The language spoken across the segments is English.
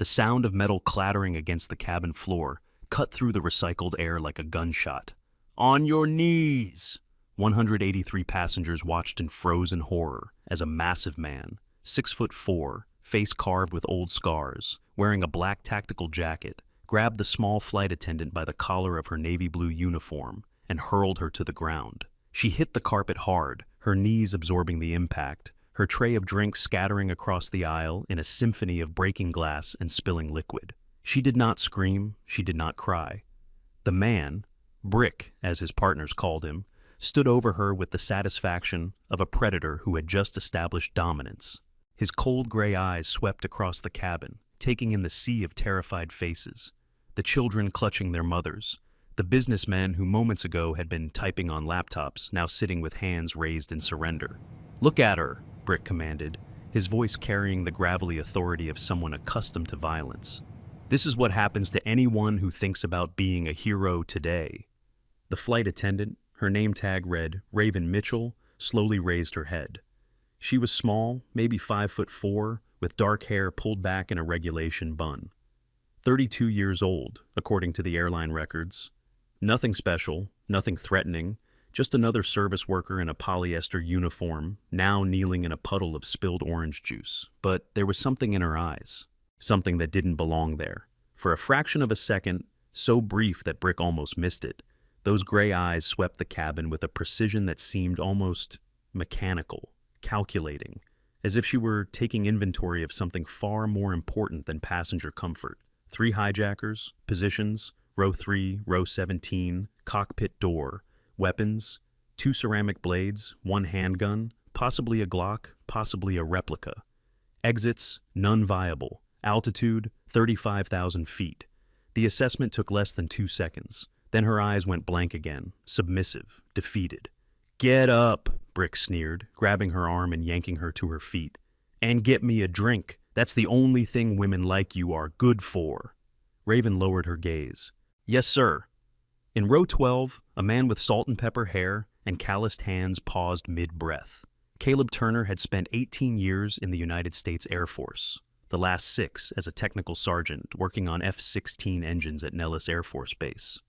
The sound of metal clattering against the cabin floor cut through the recycled air like a gunshot. "On your knees!" 183 passengers watched in frozen horror as a massive man, 6'4", face carved with old scars, wearing a black tactical jacket, grabbed the small flight attendant by the collar of her navy blue uniform and hurled her to the ground. She hit the carpet hard, her knees absorbing the impact, her tray of drinks scattering across the aisle in a symphony of breaking glass and spilling liquid. She did not scream, she did not cry. The man, Brick as his partners called him, stood over her with the satisfaction of a predator who had just established dominance. His cold gray eyes swept across the cabin, taking in the sea of terrified faces, the children clutching their mothers, the businessmen who moments ago had been typing on laptops, now sitting with hands raised in surrender. "Look at her," Brick commanded, his voice carrying the gravelly authority of someone accustomed to violence. "This is what happens to anyone who thinks about being a hero today." The flight attendant, her name tag read Raven Mitchell, slowly raised her head. She was small, maybe 5'4", with dark hair pulled back in a regulation bun. 32 years old, according to the airline records. Nothing special, nothing threatening, just another service worker in a polyester uniform, now kneeling in a puddle of spilled orange juice. But there was something in her eyes, something that didn't belong there. For a fraction of a second, so brief that Brick almost missed it, those gray eyes swept the cabin with a precision that seemed almost mechanical, calculating, as if she were taking inventory of something far more important than passenger comfort. 3 hijackers, positions, row 3, row 17, cockpit door, weapons, 2 ceramic blades, 1 handgun, possibly a Glock, possibly a replica. Exits, none viable. Altitude, 35,000 feet. The assessment took less than 2 seconds. Then her eyes went blank again, submissive, defeated. "Get up," Brick sneered, grabbing her arm and yanking her to her feet. "And get me a drink. That's the only thing women like you are good for." Raven lowered her gaze. "Yes, sir." In row 12, a man with salt and pepper hair and calloused hands paused mid-breath. Caleb Turner had spent 18 years in the United States Air Force, the last 6 as a technical sergeant working on F-16 engines at Nellis Air Force Base.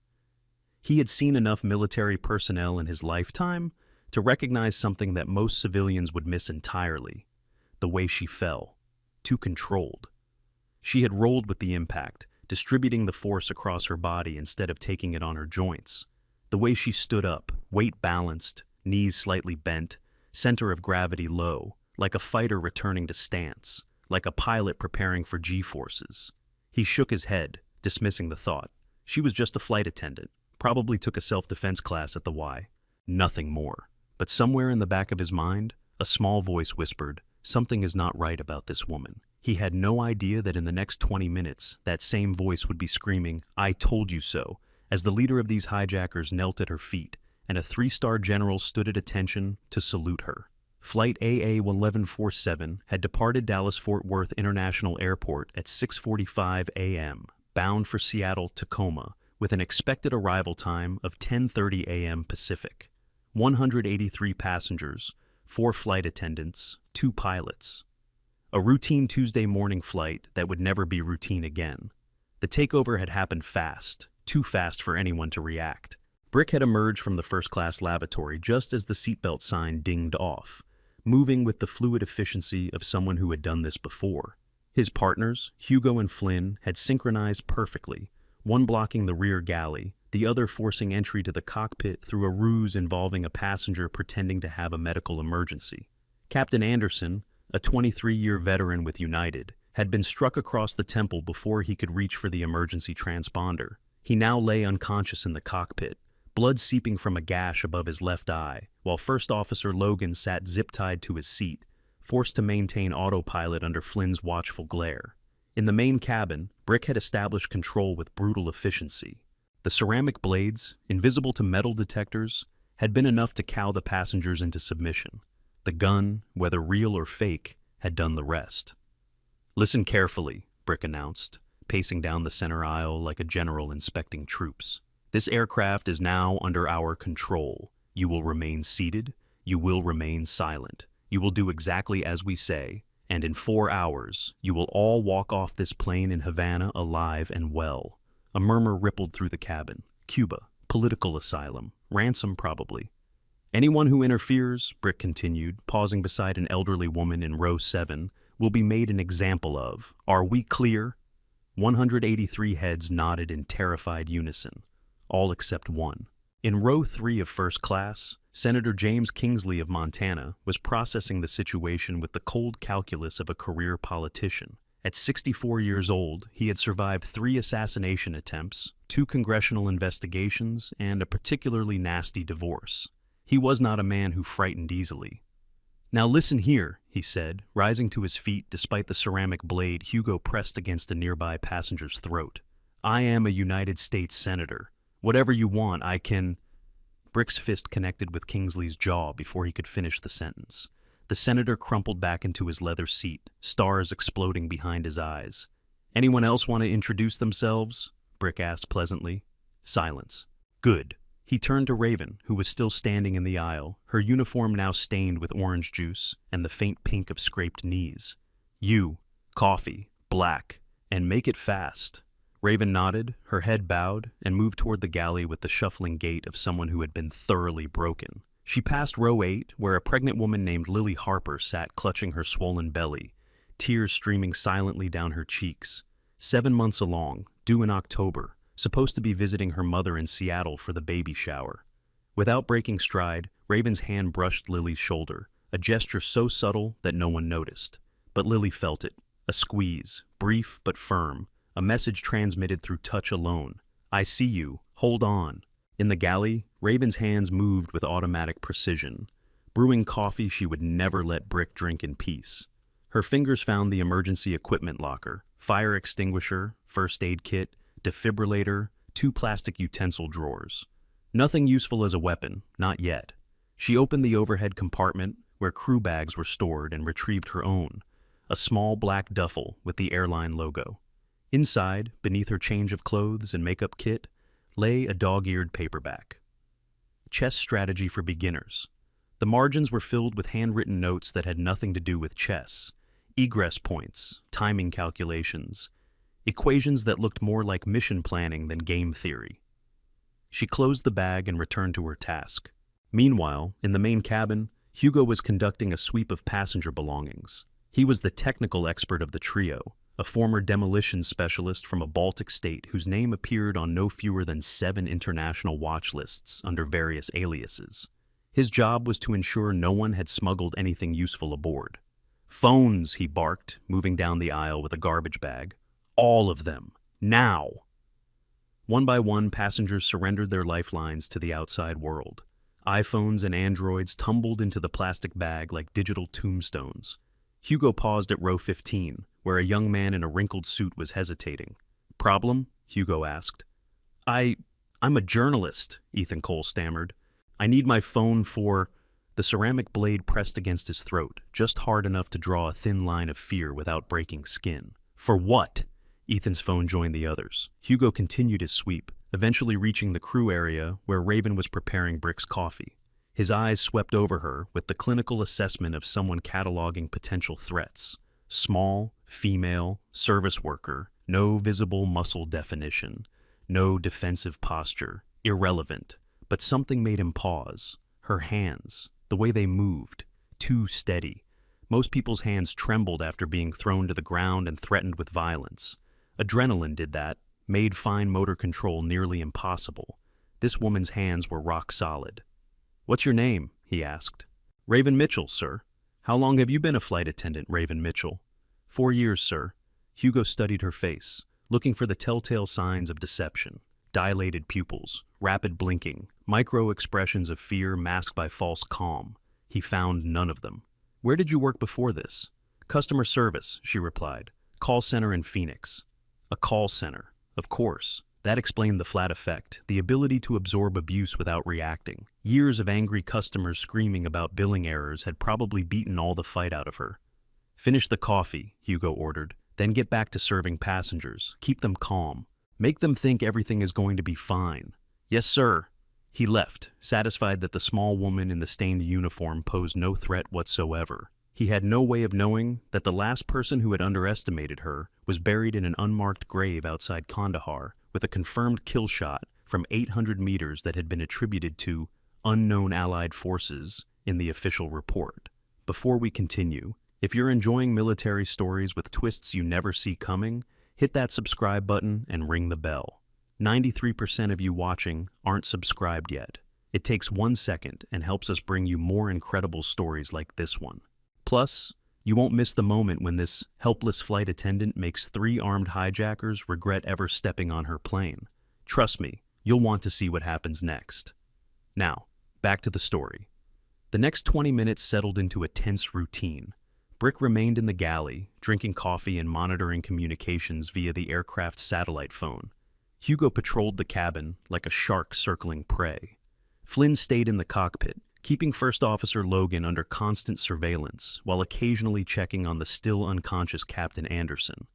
He had seen enough military personnel in his lifetime to recognize something that most civilians would miss entirely: the way she fell, too controlled. She had rolled with the impact, distributing the force across her body instead of taking it on her joints. The way she stood up, weight balanced, knees slightly bent, center of gravity low, like a fighter returning to stance, like a pilot preparing for G-forces. He shook his head, dismissing the thought. She was just a flight attendant, probably took a self-defense class at the Y. Nothing more. But somewhere in the back of his mind, a small voice whispered, something is not right about this woman. He had no idea that in the next 20 minutes, that same voice would be screaming, "I told you so," as the leader of these hijackers knelt at her feet, and a 3-star general stood at attention to salute her. Flight AA-1147 had departed Dallas-Fort Worth International Airport at 6:45 a.m., bound for Seattle-Tacoma, with an expected arrival time of 10:30 a.m. Pacific. 183 passengers, 4 flight attendants, 2 pilots. A routine Tuesday morning flight that would never be routine again. The takeover had happened fast, too fast for anyone to react. Brick had emerged from the first-class lavatory just as the seatbelt sign dinged off, moving with the fluid efficiency of someone who had done this before. His partners, Hugo and Flynn, had synchronized perfectly, one blocking the rear galley, the other forcing entry to the cockpit through a ruse involving a passenger pretending to have a medical emergency. Captain Anderson, a 23-year veteran with United, had been struck across the temple before he could reach for the emergency transponder. He now lay unconscious in the cockpit, blood seeping from a gash above his left eye, while First Officer Logan sat zip-tied to his seat, forced to maintain autopilot under Flynn's watchful glare. In the main cabin, Brick had established control with brutal efficiency. The ceramic blades, invisible to metal detectors, had been enough to cow the passengers into submission. The gun, whether real or fake, had done the rest. "Listen carefully," Brick announced, pacing down the center aisle like a general inspecting troops. "This aircraft is now under our control. You will remain seated. You will remain silent. You will do exactly as we say, And in 4 hours, you will all walk off this plane in Havana alive and well. A murmur rippled through the cabin. Cuba, political asylum, ransom probably. Anyone who interferes, Brick continued, pausing beside an elderly woman in row 7, will be made an example of. Are we clear? 183 heads nodded in terrified unison, all except one. In row 3 of first class, Senator James Kingsley of Montana was processing the situation with the cold calculus of a career politician. At 64 years old, he had survived 3 assassination attempts, 2 congressional investigations, and a particularly nasty divorce. He was not a man who frightened easily. Now listen here, he said, rising to his feet despite the ceramic blade Hugo pressed against a nearby passenger's throat. I am a United States Senator. Whatever you want, I can... Brick's fist connected with Kingsley's jaw before he could finish the sentence. The senator crumpled back into his leather seat, stars exploding behind his eyes. Anyone else want to introduce themselves? Brick asked pleasantly. Silence. Good. He turned to Raven, who was still standing in the aisle, her uniform now stained with orange juice and the faint pink of scraped knees. You, coffee, black, and make it fast. Raven nodded, her head bowed, and moved toward the galley with the shuffling gait of someone who had been thoroughly broken. She passed row 8, where a pregnant woman named Lily Harper sat clutching her swollen belly, tears streaming silently down her cheeks. 7 months along, due in October, supposed to be visiting her mother in Seattle for the baby shower. Without breaking stride, Raven's hand brushed Lily's shoulder, a gesture so subtle that no one noticed. But Lily felt it, a squeeze, brief but firm, a message transmitted through touch alone. I see you, hold on. In the galley, Raven's hands moved with automatic precision, brewing coffee she would never let Brick drink in peace. Her fingers found the emergency equipment locker, fire extinguisher, first aid kit, defibrillator, 2 plastic utensil drawers. Nothing useful as a weapon, not yet. She opened the overhead compartment, where crew bags were stored, and retrieved her own, a small black duffel with the airline logo. Inside, beneath her change of clothes and makeup kit, lay a dog-eared paperback. Chess Strategy for Beginners. The margins were filled with handwritten notes that had nothing to do with chess. Egress points, timing calculations, equations that looked more like mission planning than game theory. She closed the bag and returned to her task. Meanwhile, in the main cabin, Hugo was conducting a sweep of passenger belongings. He was the technical expert of the trio, a former demolition specialist from a Baltic state whose name appeared on no fewer than 7 international watch lists under various aliases. His job was to ensure no one had smuggled anything useful aboard. Phones, he barked, moving down the aisle with a garbage bag. All of them. Now! One by one, passengers surrendered their lifelines to the outside world. iPhones and Androids tumbled into the plastic bag like digital tombstones. Hugo paused at row 15, where a young man in a wrinkled suit was hesitating. Problem? Hugo asked. I'm a journalist, Ethan Cole stammered. I need my phone for... The ceramic blade pressed against his throat, just hard enough to draw a thin line of fear without breaking skin. For what? Ethan's phone joined the others. Hugo continued his sweep, eventually reaching the crew area where Raven was preparing Brick's coffee. His eyes swept over her with the clinical assessment of someone cataloging potential threats. Small, female, service worker, no visible muscle definition, no defensive posture, irrelevant. But something made him pause. Her hands, the way they moved, too steady. Most people's hands trembled after being thrown to the ground and threatened with violence. Adrenaline did that, made fine motor control nearly impossible. This woman's hands were rock solid. What's your name? He asked. Raven Mitchell, sir. How long have you been a flight attendant, Raven Mitchell? 4 years, sir. Hugo studied her face, looking for the telltale signs of deception. Dilated pupils, rapid blinking, micro-expressions of fear masked by false calm. He found none of them. Where did you work before this? Customer service, she replied. Call center in Phoenix. A call center, of course. That explained the flat effect, the ability to absorb abuse without reacting. Years of angry customers screaming about billing errors had probably beaten all the fight out of her. Finish the coffee, Hugo ordered, then get back to serving passengers. Keep them calm. Make them think everything is going to be fine. Yes, sir. He left, satisfied that the small woman in the stained uniform posed no threat whatsoever. He had no way of knowing that the last person who had underestimated her was buried in an unmarked grave outside Kandahar with a confirmed kill shot from 800 meters that had been attributed to unknown Allied forces in the official report. Before we continue, if you're enjoying military stories with twists you never see coming, hit that subscribe button and ring the bell. 93% of you watching aren't subscribed yet. It takes 1 second and helps us bring you more incredible stories like this one. Plus, you won't miss the moment when this helpless flight attendant makes 3 armed hijackers regret ever stepping on her plane. Trust me, you'll want to see what happens next. Now, back to the story. The next 20 minutes settled into a tense routine. Brick remained in the galley, drinking coffee and monitoring communications via the aircraft's satellite phone. Hugo patrolled the cabin like a shark circling prey. Flynn stayed in the cockpit, keeping First Officer Logan under constant surveillance while occasionally checking on the still unconscious Captain Anderson.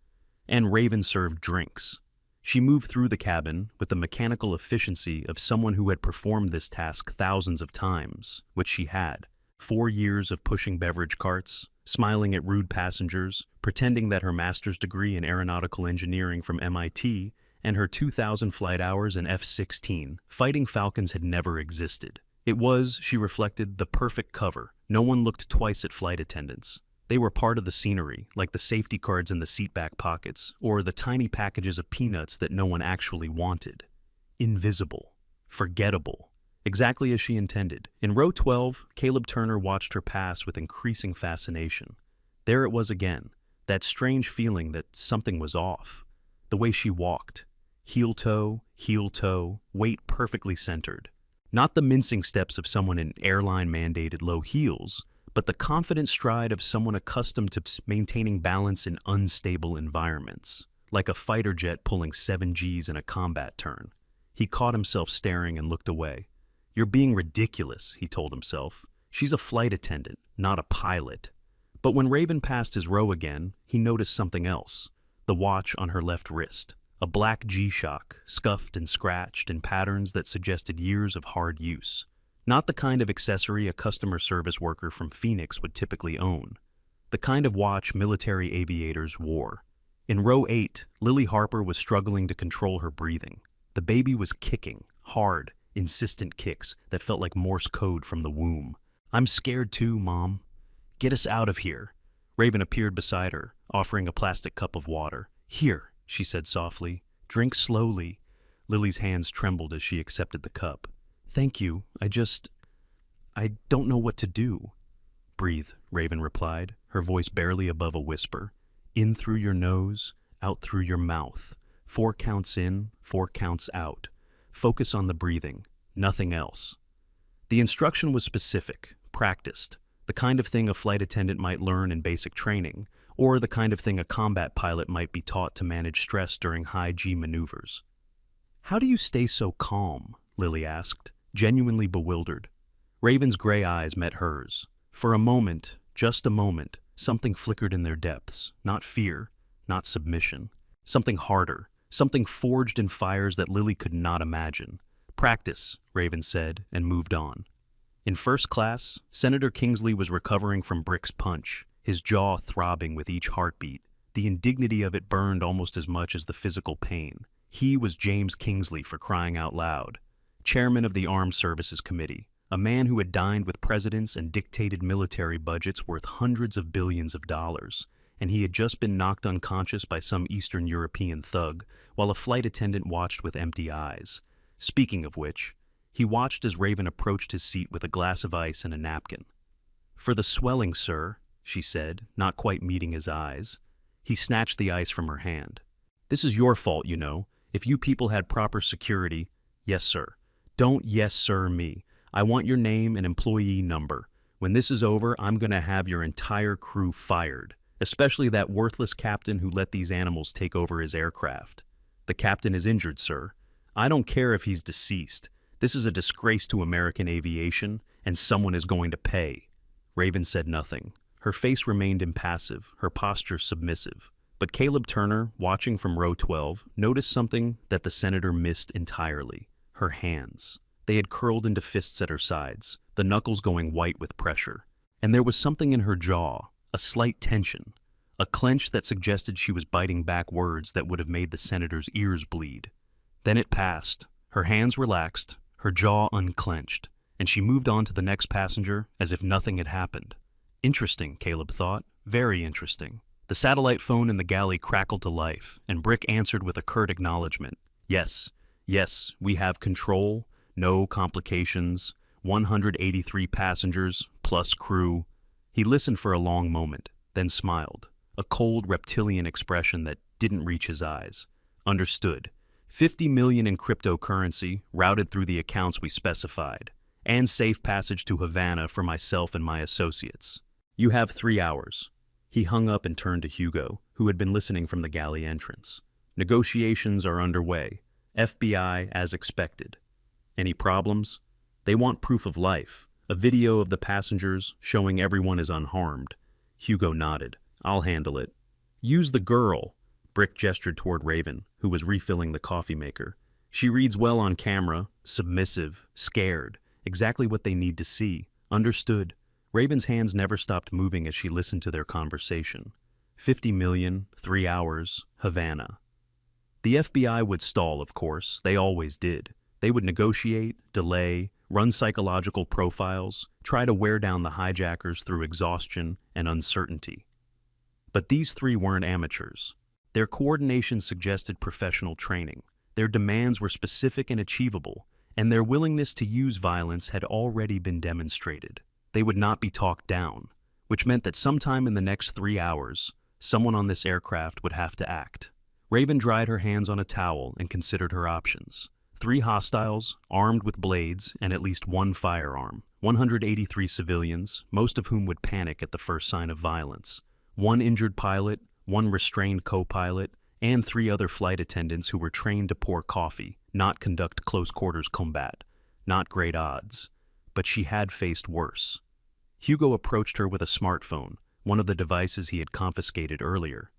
And Raven served drinks. She moved through the cabin with the mechanical efficiency of someone who had performed this task thousands of times, which she had. 4 years of pushing beverage carts, smiling at rude passengers, pretending that her master's degree in aeronautical engineering from MIT and her 2,000 flight hours in F-16 fighting Falcons had never existed. It was, she reflected, the perfect cover. No one looked twice at flight attendants. They were part of the scenery, like the safety cards in the seatback pockets, or the tiny packages of peanuts that no one actually wanted. Invisible. Forgettable. Exactly as she intended. In row 12, Caleb Turner watched her pass with increasing fascination. There it was again, that strange feeling that something was off. The way she walked. Heel toe, weight perfectly centered. Not the mincing steps of someone in airline-mandated low heels, but the confident stride of someone accustomed to maintaining balance in unstable environments, like a fighter jet pulling 7 Gs in a combat turn. He caught himself staring and looked away. "You're being ridiculous," he told himself. "She's a flight attendant, not a pilot." But when Raven passed his row again, he noticed something else. The watch on her left wrist. A black G-Shock, scuffed and scratched in patterns that suggested years of hard use. Not the kind of accessory a customer service worker from Phoenix would typically own. The kind of watch military aviators wore. In row 8, Lily Harper was struggling to control her breathing. The baby was kicking, hard, insistent kicks that felt like Morse code from the womb. "I'm scared too, Mom. Get us out of here." Raven appeared beside her, offering a plastic cup of water. "Here," she said softly. "Drink slowly." Lily's hands trembled as she accepted the cup. "Thank you. I don't know what to do." "Breathe," Raven replied, her voice barely above a whisper. "In through your nose, out through your mouth. 4 counts in, 4 counts out. Focus on the breathing, nothing else." The instruction was specific, practiced, the kind of thing a flight attendant might learn in basic training, or the kind of thing a combat pilot might be taught to manage stress during high-G maneuvers. "How do you stay so calm?" Lily asked, genuinely bewildered. Raven's gray eyes met hers. For a moment, just a moment, something flickered in their depths. Not fear, not submission. Something harder, something forged in fires that Lily could not imagine. "Practice," Raven said, and moved on. In first class, Senator Kingsley was recovering from Brick's punch, his jaw throbbing with each heartbeat. The indignity of it burned almost as much as the physical pain. He was James Kingsley, for crying out loud, chairman of the Armed Services Committee, a man who had dined with presidents and dictated military budgets worth hundreds of billions of dollars, and he had just been knocked unconscious by some Eastern European thug, while a flight attendant watched with empty eyes. Speaking of which, he watched as Raven approached his seat with a glass of ice and a napkin. "For the swelling, sir," she said, not quite meeting his eyes. He snatched the ice from her hand. "This is your fault, you know. If you people had proper security—" "Yes, sir." "Don't yes, sir me. I want your name and employee number. When this is over, I'm gonna have your entire crew fired, especially that worthless captain who let these animals take over his aircraft. The captain is injured, sir. I don't care if he's deceased. This is a disgrace to American aviation, and someone is going to pay." Raven said nothing. Her face remained impassive, her posture submissive. But Caleb Turner, watching from row 12, noticed something that the senator missed entirely. Her hands. They had curled into fists at her sides, the knuckles going white with pressure. And there was something in her jaw, a slight tension, a clench that suggested she was biting back words that would have made the senator's ears bleed. Then it passed. Her hands relaxed, her jaw unclenched, and she moved on to the next passenger as if nothing had happened. Interesting, Caleb thought. Very interesting. The satellite phone in the galley crackled to life, and Brick answered with a curt acknowledgement. Yes, we have control, no complications, 183 passengers, plus crew. He listened for a long moment, then smiled, a cold reptilian expression that didn't reach his eyes. Understood. 50 million in cryptocurrency, routed through the accounts we specified, and safe passage to Havana for myself and my associates. You have 3 hours. He hung up and turned to Hugo, who had been listening from the galley entrance. Negotiations are underway. FBI as expected. Any problems? They want proof of life, a video of the passengers showing everyone is unharmed. Hugo nodded. I'll handle it. Use the girl. Brick gestured toward Raven, who was refilling the coffee maker. She reads well on camera, submissive, scared, exactly what they need to see. Understood. Raven's hands never stopped moving as she listened to their conversation. 50 million, 3 hours, Havana. The FBI would stall, of course. They always did. They would negotiate, delay, run psychological profiles, try to wear down the hijackers through exhaustion and uncertainty. But these three weren't amateurs. Their coordination suggested professional training. Their demands were specific and achievable, and their willingness to use violence had already been demonstrated. They would not be talked down, which meant that sometime in the next 3 hours, someone on this aircraft would have to act. Raven dried her hands on a towel and considered her options. 3 hostiles, armed with blades and at least 1 firearm. 183 civilians, most of whom would panic at the first sign of violence. 1 injured pilot, 1 restrained co-pilot, and 3 other flight attendants who were trained to pour coffee, not conduct close-quarters combat. Not great odds. But she had faced worse. Hugo approached her with a smartphone, one of the devices he had confiscated earlier.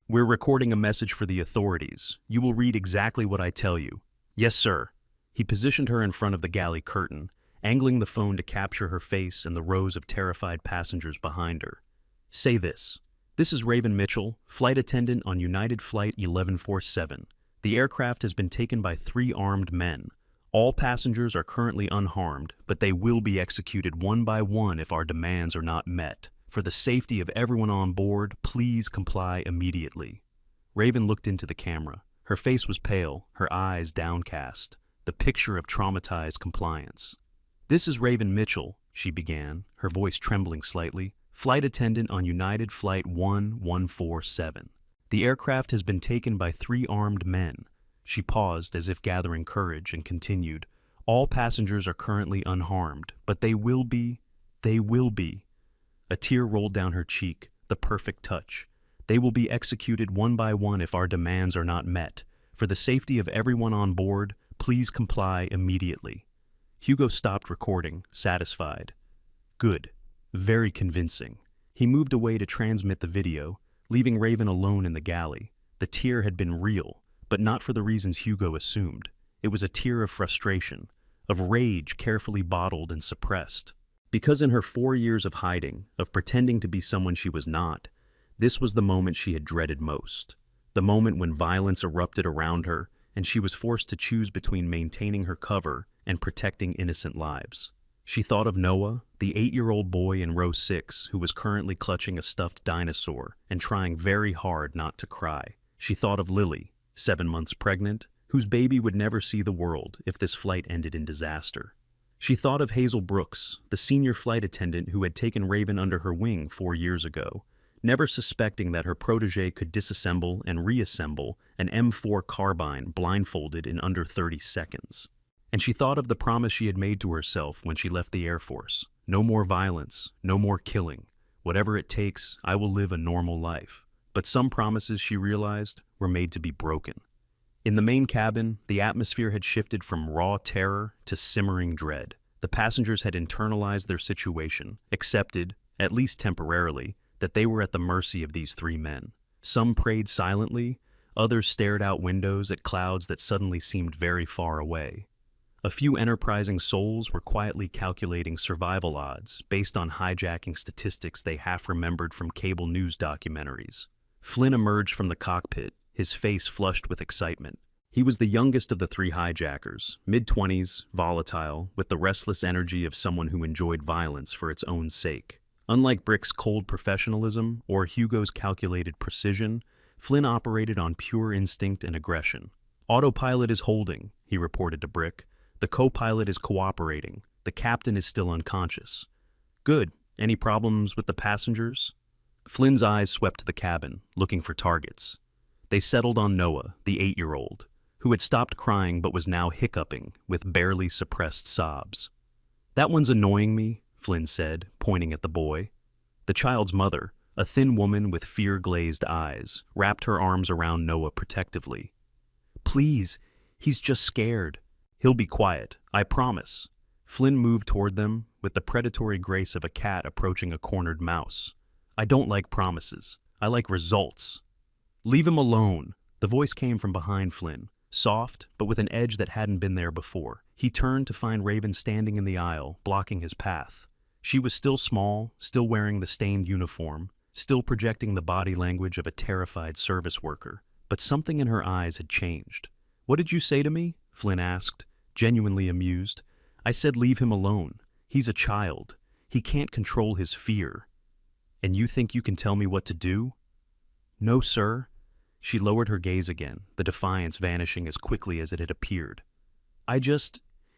We're recording a message for the authorities. You will read exactly what I tell you. Yes, sir. He positioned her in front of the galley curtain, angling the phone to capture her face and the rows of terrified passengers behind her. Say this. This is Raven Mitchell, flight attendant on United Flight 1147. The aircraft has been taken by 3 armed men. All passengers are currently unharmed, but they will be executed one by one if our demands are not met. For the safety of everyone on board, please comply immediately. Raven looked into the camera. Her face was pale, her eyes downcast, the picture of traumatized compliance. This is Raven Mitchell, she began, her voice trembling slightly, flight attendant on United Flight 1147. The aircraft has been taken by 3 armed men. She paused as if gathering courage and continued, all passengers are currently unharmed, but they will be. A tear rolled down her cheek, the perfect touch. They will be executed one by one if our demands are not met. For the safety of everyone on board, please comply immediately. Hugo stopped recording, satisfied. Good. Very convincing. He moved away to transmit the video, leaving Raven alone in the galley. The tear had been real, but not for the reasons Hugo assumed. It was a tear of frustration, of rage carefully bottled and suppressed. Because in her 4 years of hiding, of pretending to be someone she was not, this was the moment she had dreaded most. The moment when violence erupted around her, and she was forced to choose between maintaining her cover and protecting innocent lives. She thought of Noah, the 8-year-old boy in row 6 who was currently clutching a stuffed dinosaur and trying very hard not to cry. She thought of Lily, 7 months pregnant, whose baby would never see the world if this flight ended in disaster. She thought of Hazel Brooks, the senior flight attendant who had taken Raven under her wing 4 years ago, never suspecting that her protege could disassemble and reassemble an M4 carbine blindfolded in under 30 seconds. And she thought of the promise she had made to herself when she left the Air Force. No more violence, no more killing. Whatever it takes, I will live a normal life. But some promises, she realized, were made to be broken. In the main cabin, the atmosphere had shifted from raw terror to simmering dread. The passengers had internalized their situation, accepted, at least temporarily, that they were at the mercy of these 3 men. Some prayed silently, others stared out windows at clouds that suddenly seemed very far away. A few enterprising souls were quietly calculating survival odds based on hijacking statistics they half remembered from cable news documentaries. Flynn emerged from the cockpit, his face flushed with excitement. He was the youngest of the three hijackers, mid-20s, volatile, with the restless energy of someone who enjoyed violence for its own sake. Unlike Brick's cold professionalism or Hugo's calculated precision, Flynn operated on pure instinct and aggression. "Autopilot is holding," he reported to Brick. "The co-pilot is cooperating. The captain is still unconscious." "Good. Any problems with the passengers?" Flynn's eyes swept the cabin, looking for targets. They settled on Noah, the 8-year-old, who had stopped crying but was now hiccuping with barely suppressed sobs. "That one's annoying me," Flynn said, pointing at the boy. The child's mother, a thin woman with fear-glazed eyes, wrapped her arms around Noah protectively. "Please, he's just scared. He'll be quiet, I promise." Flynn moved toward them with the predatory grace of a cat approaching a cornered mouse. "I don't like promises. I like results." "Leave him alone." The voice came from behind Flynn, soft but with an edge that hadn't been there before. He turned to find Raven standing in the aisle, blocking his path. She was still small, still wearing the stained uniform, still projecting the body language of a terrified service worker. But something in her eyes had changed. "What did you say to me?" Flynn asked, genuinely amused. "I said leave him alone. He's a child. He can't control his fear. And you think you can tell me what to do?" "No, sir." She lowered her gaze again, the defiance vanishing as quickly as it had appeared.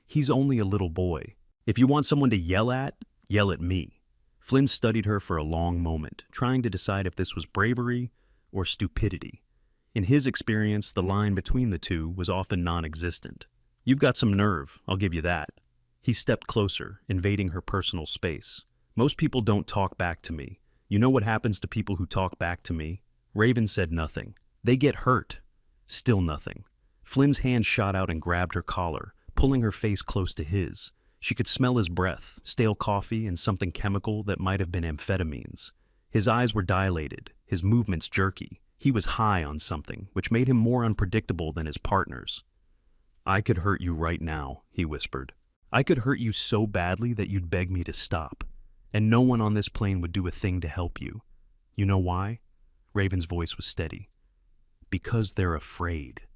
He's only a little boy. If you want someone to yell at me." Flynn studied her for a long moment, trying to decide if this was bravery or stupidity. In his experience, the line between the two was often non-existent. "You've got some nerve, I'll give you that." He stepped closer, invading her personal space. "Most people don't talk back to me. You know what happens to people who talk back to me?" Raven said nothing. "They get hurt." Still nothing. Flynn's hand shot out and grabbed her collar, pulling her face close to his. She could smell his breath, stale coffee, and something chemical that might have been amphetamines. His eyes were dilated, his movements jerky. He was high on something, which made him more unpredictable than his partners. "I could hurt you right now," he whispered. "I could hurt you so badly that you'd beg me to stop. And no one on this plane would do a thing to help you. You know why?" Raven's voice was steady. "Because they're afraid.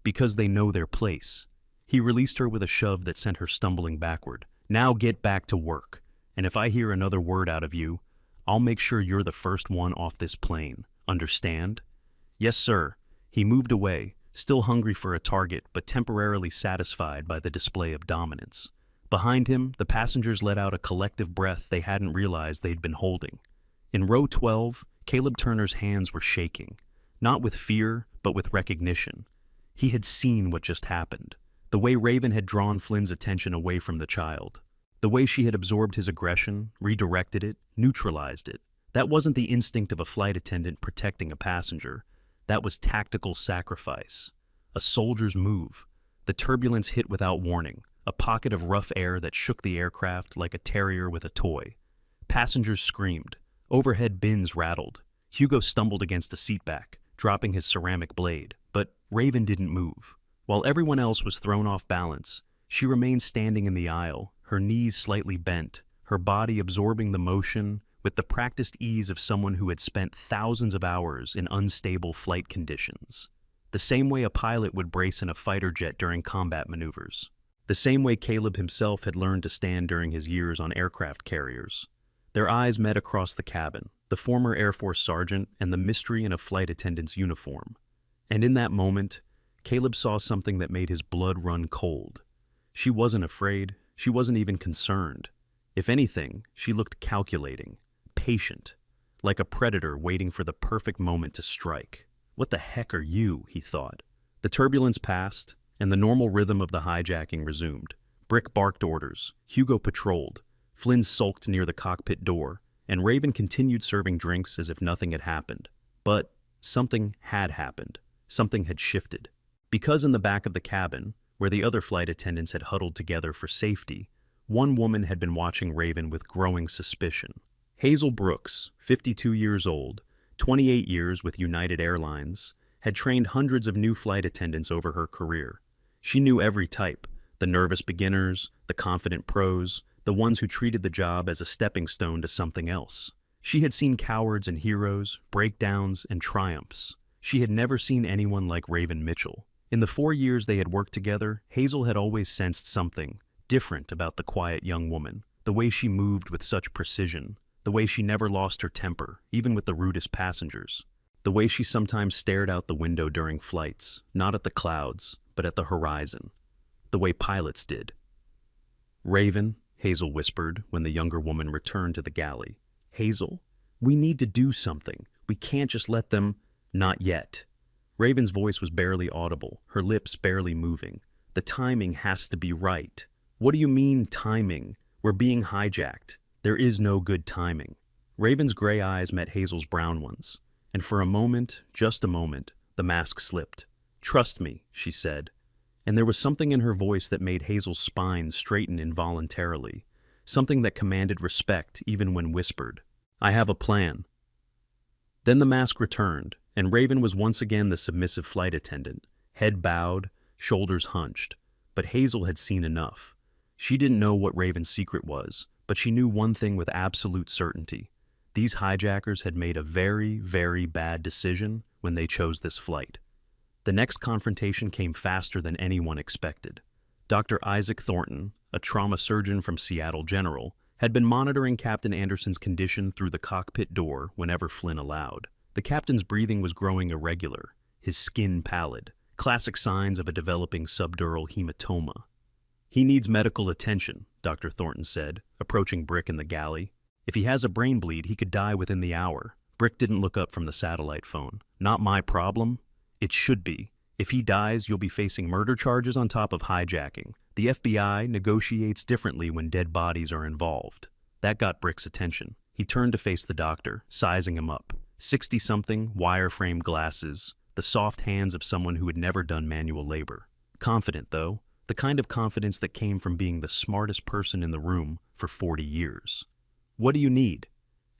Because they know their place." He released her with a shove that sent her stumbling backward. "Now get back to work. And if I hear another word out of you, I'll make sure you're the first one off this plane. Understand?" "Yes, sir." He moved away, still hungry for a target but temporarily satisfied by the display of dominance. Behind him, the passengers let out a collective breath they hadn't realized they'd been holding. In row 12, Caleb Turner's hands were shaking, not with fear, but with recognition. He had seen what just happened. The way Raven had drawn Flynn's attention away from the child. The way she had absorbed his aggression, redirected it, neutralized it. That wasn't the instinct of a flight attendant protecting a passenger. That was tactical sacrifice. A soldier's move. The turbulence hit without warning, a pocket of rough air that shook the aircraft like a terrier with a toy. Passengers screamed. Overhead bins rattled. Hugo stumbled against a seatback, dropping his ceramic blade. But Raven didn't move. While everyone else was thrown off balance, she remained standing in the aisle, her knees slightly bent, her body absorbing the motion with the practiced ease of someone who had spent thousands of hours in unstable flight conditions. The same way a pilot would brace in a fighter jet during combat maneuvers. The same way Caleb himself had learned to stand during his years on aircraft carriers. Their eyes met across the cabin, the former Air Force sergeant and the mystery in a flight attendant's uniform. And in that moment, Caleb saw something that made his blood run cold. She wasn't afraid. She wasn't even concerned. If anything, she looked calculating, patient, like a predator waiting for the perfect moment to strike. "What the heck are you?" he thought. The turbulence passed, and the normal rhythm of the hijacking resumed. Brick barked orders. Hugo patrolled. Flynn sulked near the cockpit door, and Raven continued serving drinks as if nothing had happened. But something had happened. Something had shifted. Because in the back of the cabin, where the other flight attendants had huddled together for safety, one woman had been watching Raven with growing suspicion. Hazel Brooks, 52 years old, 28 years with United Airlines, had trained hundreds of new flight attendants over her career. She knew every type, The nervous beginners, the confident pros, the ones who treated the job as a stepping stone to something else. She had seen cowards and heroes, breakdowns and triumphs. She had never seen anyone like Raven Mitchell. In the 4 years they had worked together, Hazel had always sensed something different about the quiet young woman. The way she moved with such precision, the way she never lost her temper, even with the rudest passengers. The way she sometimes stared out the window during flights, not at the clouds, but at the horizon. The way pilots did. "Raven," Hazel whispered when the younger woman returned to the galley. "Hazel, we need to do something. We can't just let them—" "Not yet." Raven's voice was barely audible, her lips barely moving. "The timing has to be right." "What do you mean, timing? We're being hijacked. There is no good timing." Raven's gray eyes met Hazel's brown ones, and for a moment, just a moment, the mask slipped. "Trust me," she said. And there was something in her voice that made Hazel's spine straighten involuntarily, something that commanded respect even when whispered. "I have a plan." Then the mask returned, and Raven was once again the submissive flight attendant, head bowed, shoulders hunched. But Hazel had seen enough. She didn't know what Raven's secret was, but she knew one thing with absolute certainty. These hijackers had made a very, very bad decision when they chose this flight. The next confrontation came faster than anyone expected. Dr. Isaac Thornton, a trauma surgeon from Seattle General, had been monitoring Captain Anderson's condition through the cockpit door whenever Flynn allowed. The captain's breathing was growing irregular, his skin pallid, classic signs of a developing subdural hematoma. "He needs medical attention," Dr. Thornton said, approaching Brick in the galley. "If he has a brain bleed, he could die within the hour." Brick didn't look up from the satellite phone. "Not my problem." "It should be. If he dies, you'll be facing murder charges on top of hijacking. The FBI negotiates differently when dead bodies are involved." That got Brick's attention. He turned to face the doctor, sizing him up. 60-something, wire-frame glasses, the soft hands of someone who had never done manual labor. Confident, though, the kind of confidence that came from being the smartest person in the room for 40 years. "What do you need?"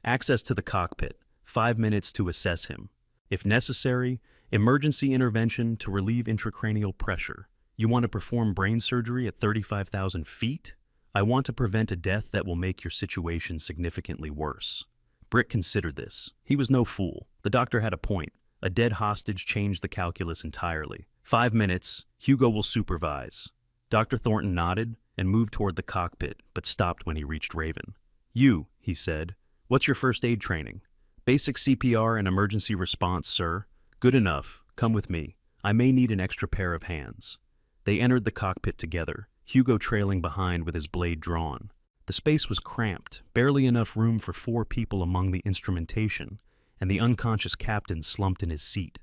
"Access to the cockpit, 5 minutes to assess him. If necessary, emergency intervention to relieve intracranial pressure. You want to perform brain surgery at 35,000 feet? I want to prevent a death that will make your situation significantly worse." Brick considered this. He was no fool. The doctor had a point. A dead hostage changed the calculus entirely. 5 minutes, Hugo will supervise. Dr. Thornton nodded and moved toward the cockpit, but stopped when he reached Raven. "You," he said. "What's your first aid training?" "Basic CPR and emergency response, sir." "Good enough. Come with me. I may need an extra pair of hands." They entered the cockpit together, Hugo trailing behind with his blade drawn. The space was cramped, barely enough room for 4 people among the instrumentation, and the unconscious captain slumped in his seat.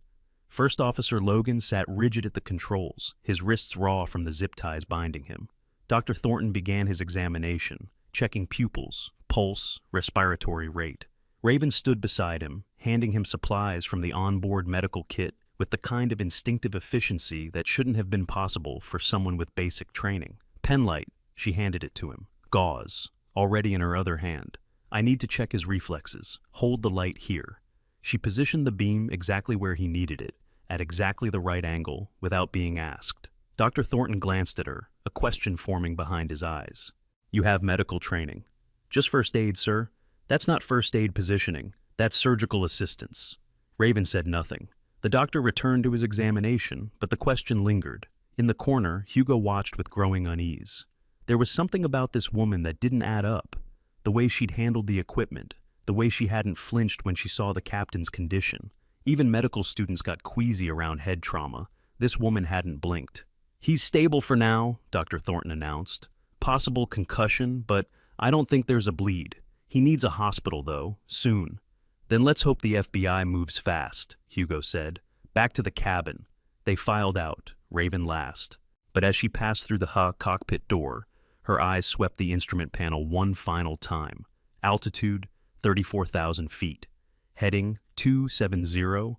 First Officer Logan sat rigid at the controls, his wrists raw from the zip ties binding him. Dr. Thornton began his examination, checking pupils, pulse, respiratory rate. Raven stood beside him, handing him supplies from the onboard medical kit with the kind of instinctive efficiency that shouldn't have been possible for someone with basic training. "Penlight," she handed it to him. "Gauze," already in her other hand. "I need to check his reflexes. Hold the light here." She positioned the beam exactly where he needed it, at exactly the right angle, without being asked. Dr. Thornton glanced at her, a question forming behind his eyes. "You have medical training." "Just first aid, sir." "That's not first aid positioning. That's surgical assistance." Raven said nothing. The doctor returned to his examination, but the question lingered. In the corner, Hugo watched with growing unease. There was something about this woman that didn't add up. The way she'd handled the equipment, the way she hadn't flinched when she saw the captain's condition. Even medical students got queasy around head trauma. This woman hadn't blinked. "He's stable for now," Dr. Thornton announced. "Possible concussion, but I don't think there's a bleed. He needs a hospital, though, soon." "Then let's hope the FBI moves fast," Hugo said. Back to the cabin. They filed out, Raven last. But as she passed through the cockpit door, her eyes swept the instrument panel one final time. Altitude, 34,000 feet. Heading, 270.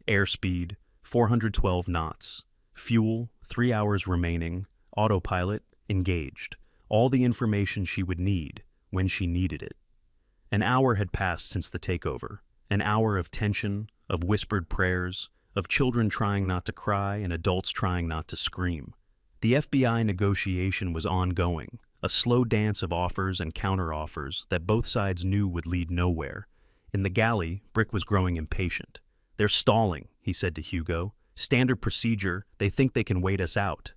Airspeed, 412 knots. Fuel, 3 hours remaining. Autopilot, engaged. All the information she would need when she needed it. An hour had passed since the takeover. An hour of tension, of whispered prayers, of children trying not to cry and adults trying not to scream. The FBI negotiation was ongoing, a slow dance of offers and counteroffers that both sides knew would lead nowhere. In the galley, Brick was growing impatient. "They're stalling," he said to Hugo. "Standard procedure, they think they can wait us out."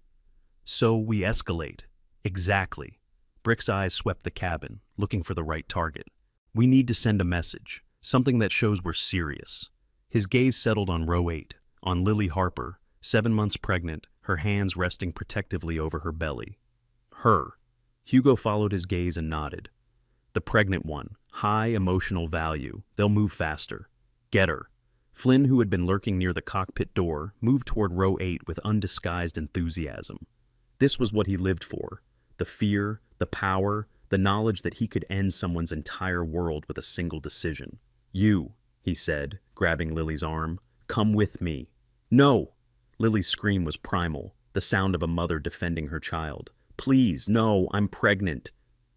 "So we escalate." "Exactly." Brick's eyes swept the cabin, looking for the right target. "We need to send a message, something that shows we're serious." His gaze settled on row 8, on Lily Harper, 7 months pregnant, her hands resting protectively over her belly. Her. Hugo followed his gaze and nodded. "The pregnant one. High emotional value. They'll move faster. Get her." Flynn, who had been lurking near the cockpit door, moved toward row 8 with undisguised enthusiasm. This was what he lived for. The fear, the power, the knowledge that he could end someone's entire world with a single decision. "You," he said, grabbing Lily's arm. "Come with me." "No!" Lily's scream was primal, the sound of a mother defending her child. "Please, no, I'm pregnant."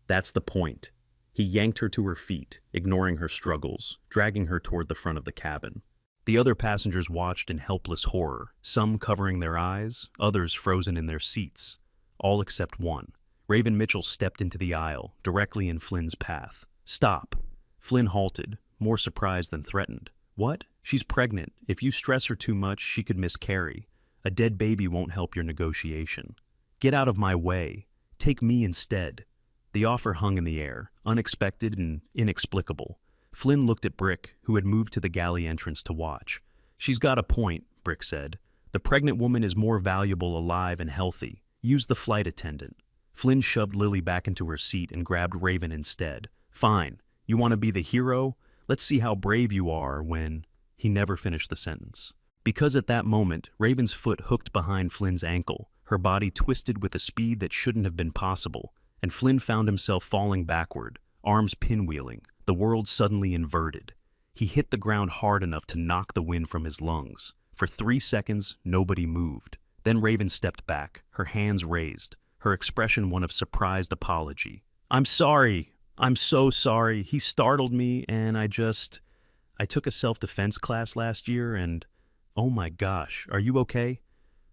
"That's the point." He yanked her to her feet, ignoring her struggles, dragging her toward the front of the cabin. The other passengers watched in helpless horror, some covering their eyes, others frozen in their seats. All except one. Raven Mitchell stepped into the aisle, directly in Flynn's path. "Stop." Flynn halted, more surprised than threatened. "What? She's pregnant. If you stress her too much, she could miscarry. A dead baby won't help your negotiation. Get out of my way. Take me instead." The offer hung in the air, unexpected and inexplicable. Flynn looked at Brick, who had moved to the galley entrance to watch. "She's got a point," Brick said. "The pregnant woman is more valuable alive and healthy. Use the flight attendant." Flynn shoved Lily back into her seat and grabbed Raven instead. "Fine. You want to be the hero? Let's see how brave you are when—" He never finished the sentence. Because at that moment, Raven's foot hooked behind Flynn's ankle, her body twisted with a speed that shouldn't have been possible, and Flynn found himself falling backward, arms pinwheeling, the world suddenly inverted. He hit the ground hard enough to knock the wind from his lungs. For 3 seconds, nobody moved. Then Raven stepped back, her hands raised, her expression one of surprised apology. "I'm sorry. I'm so sorry. He startled me, and I took a self-defense class last year, and oh my gosh, are you okay?"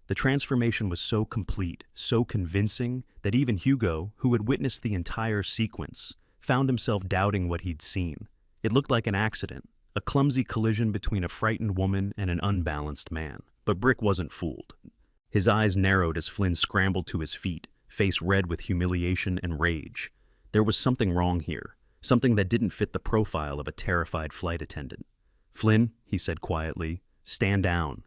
The transformation was so complete, so convincing, that even Hugo, who had witnessed the entire sequence, found himself doubting what he'd seen. It looked like an accident, a clumsy collision between a frightened woman and an unbalanced man. But Brick wasn't fooled. His eyes narrowed as Flynn scrambled to his feet, face red with humiliation and rage. There was something wrong here, something that didn't fit the profile of a terrified flight attendant. "Flynn," he said quietly, "stand down."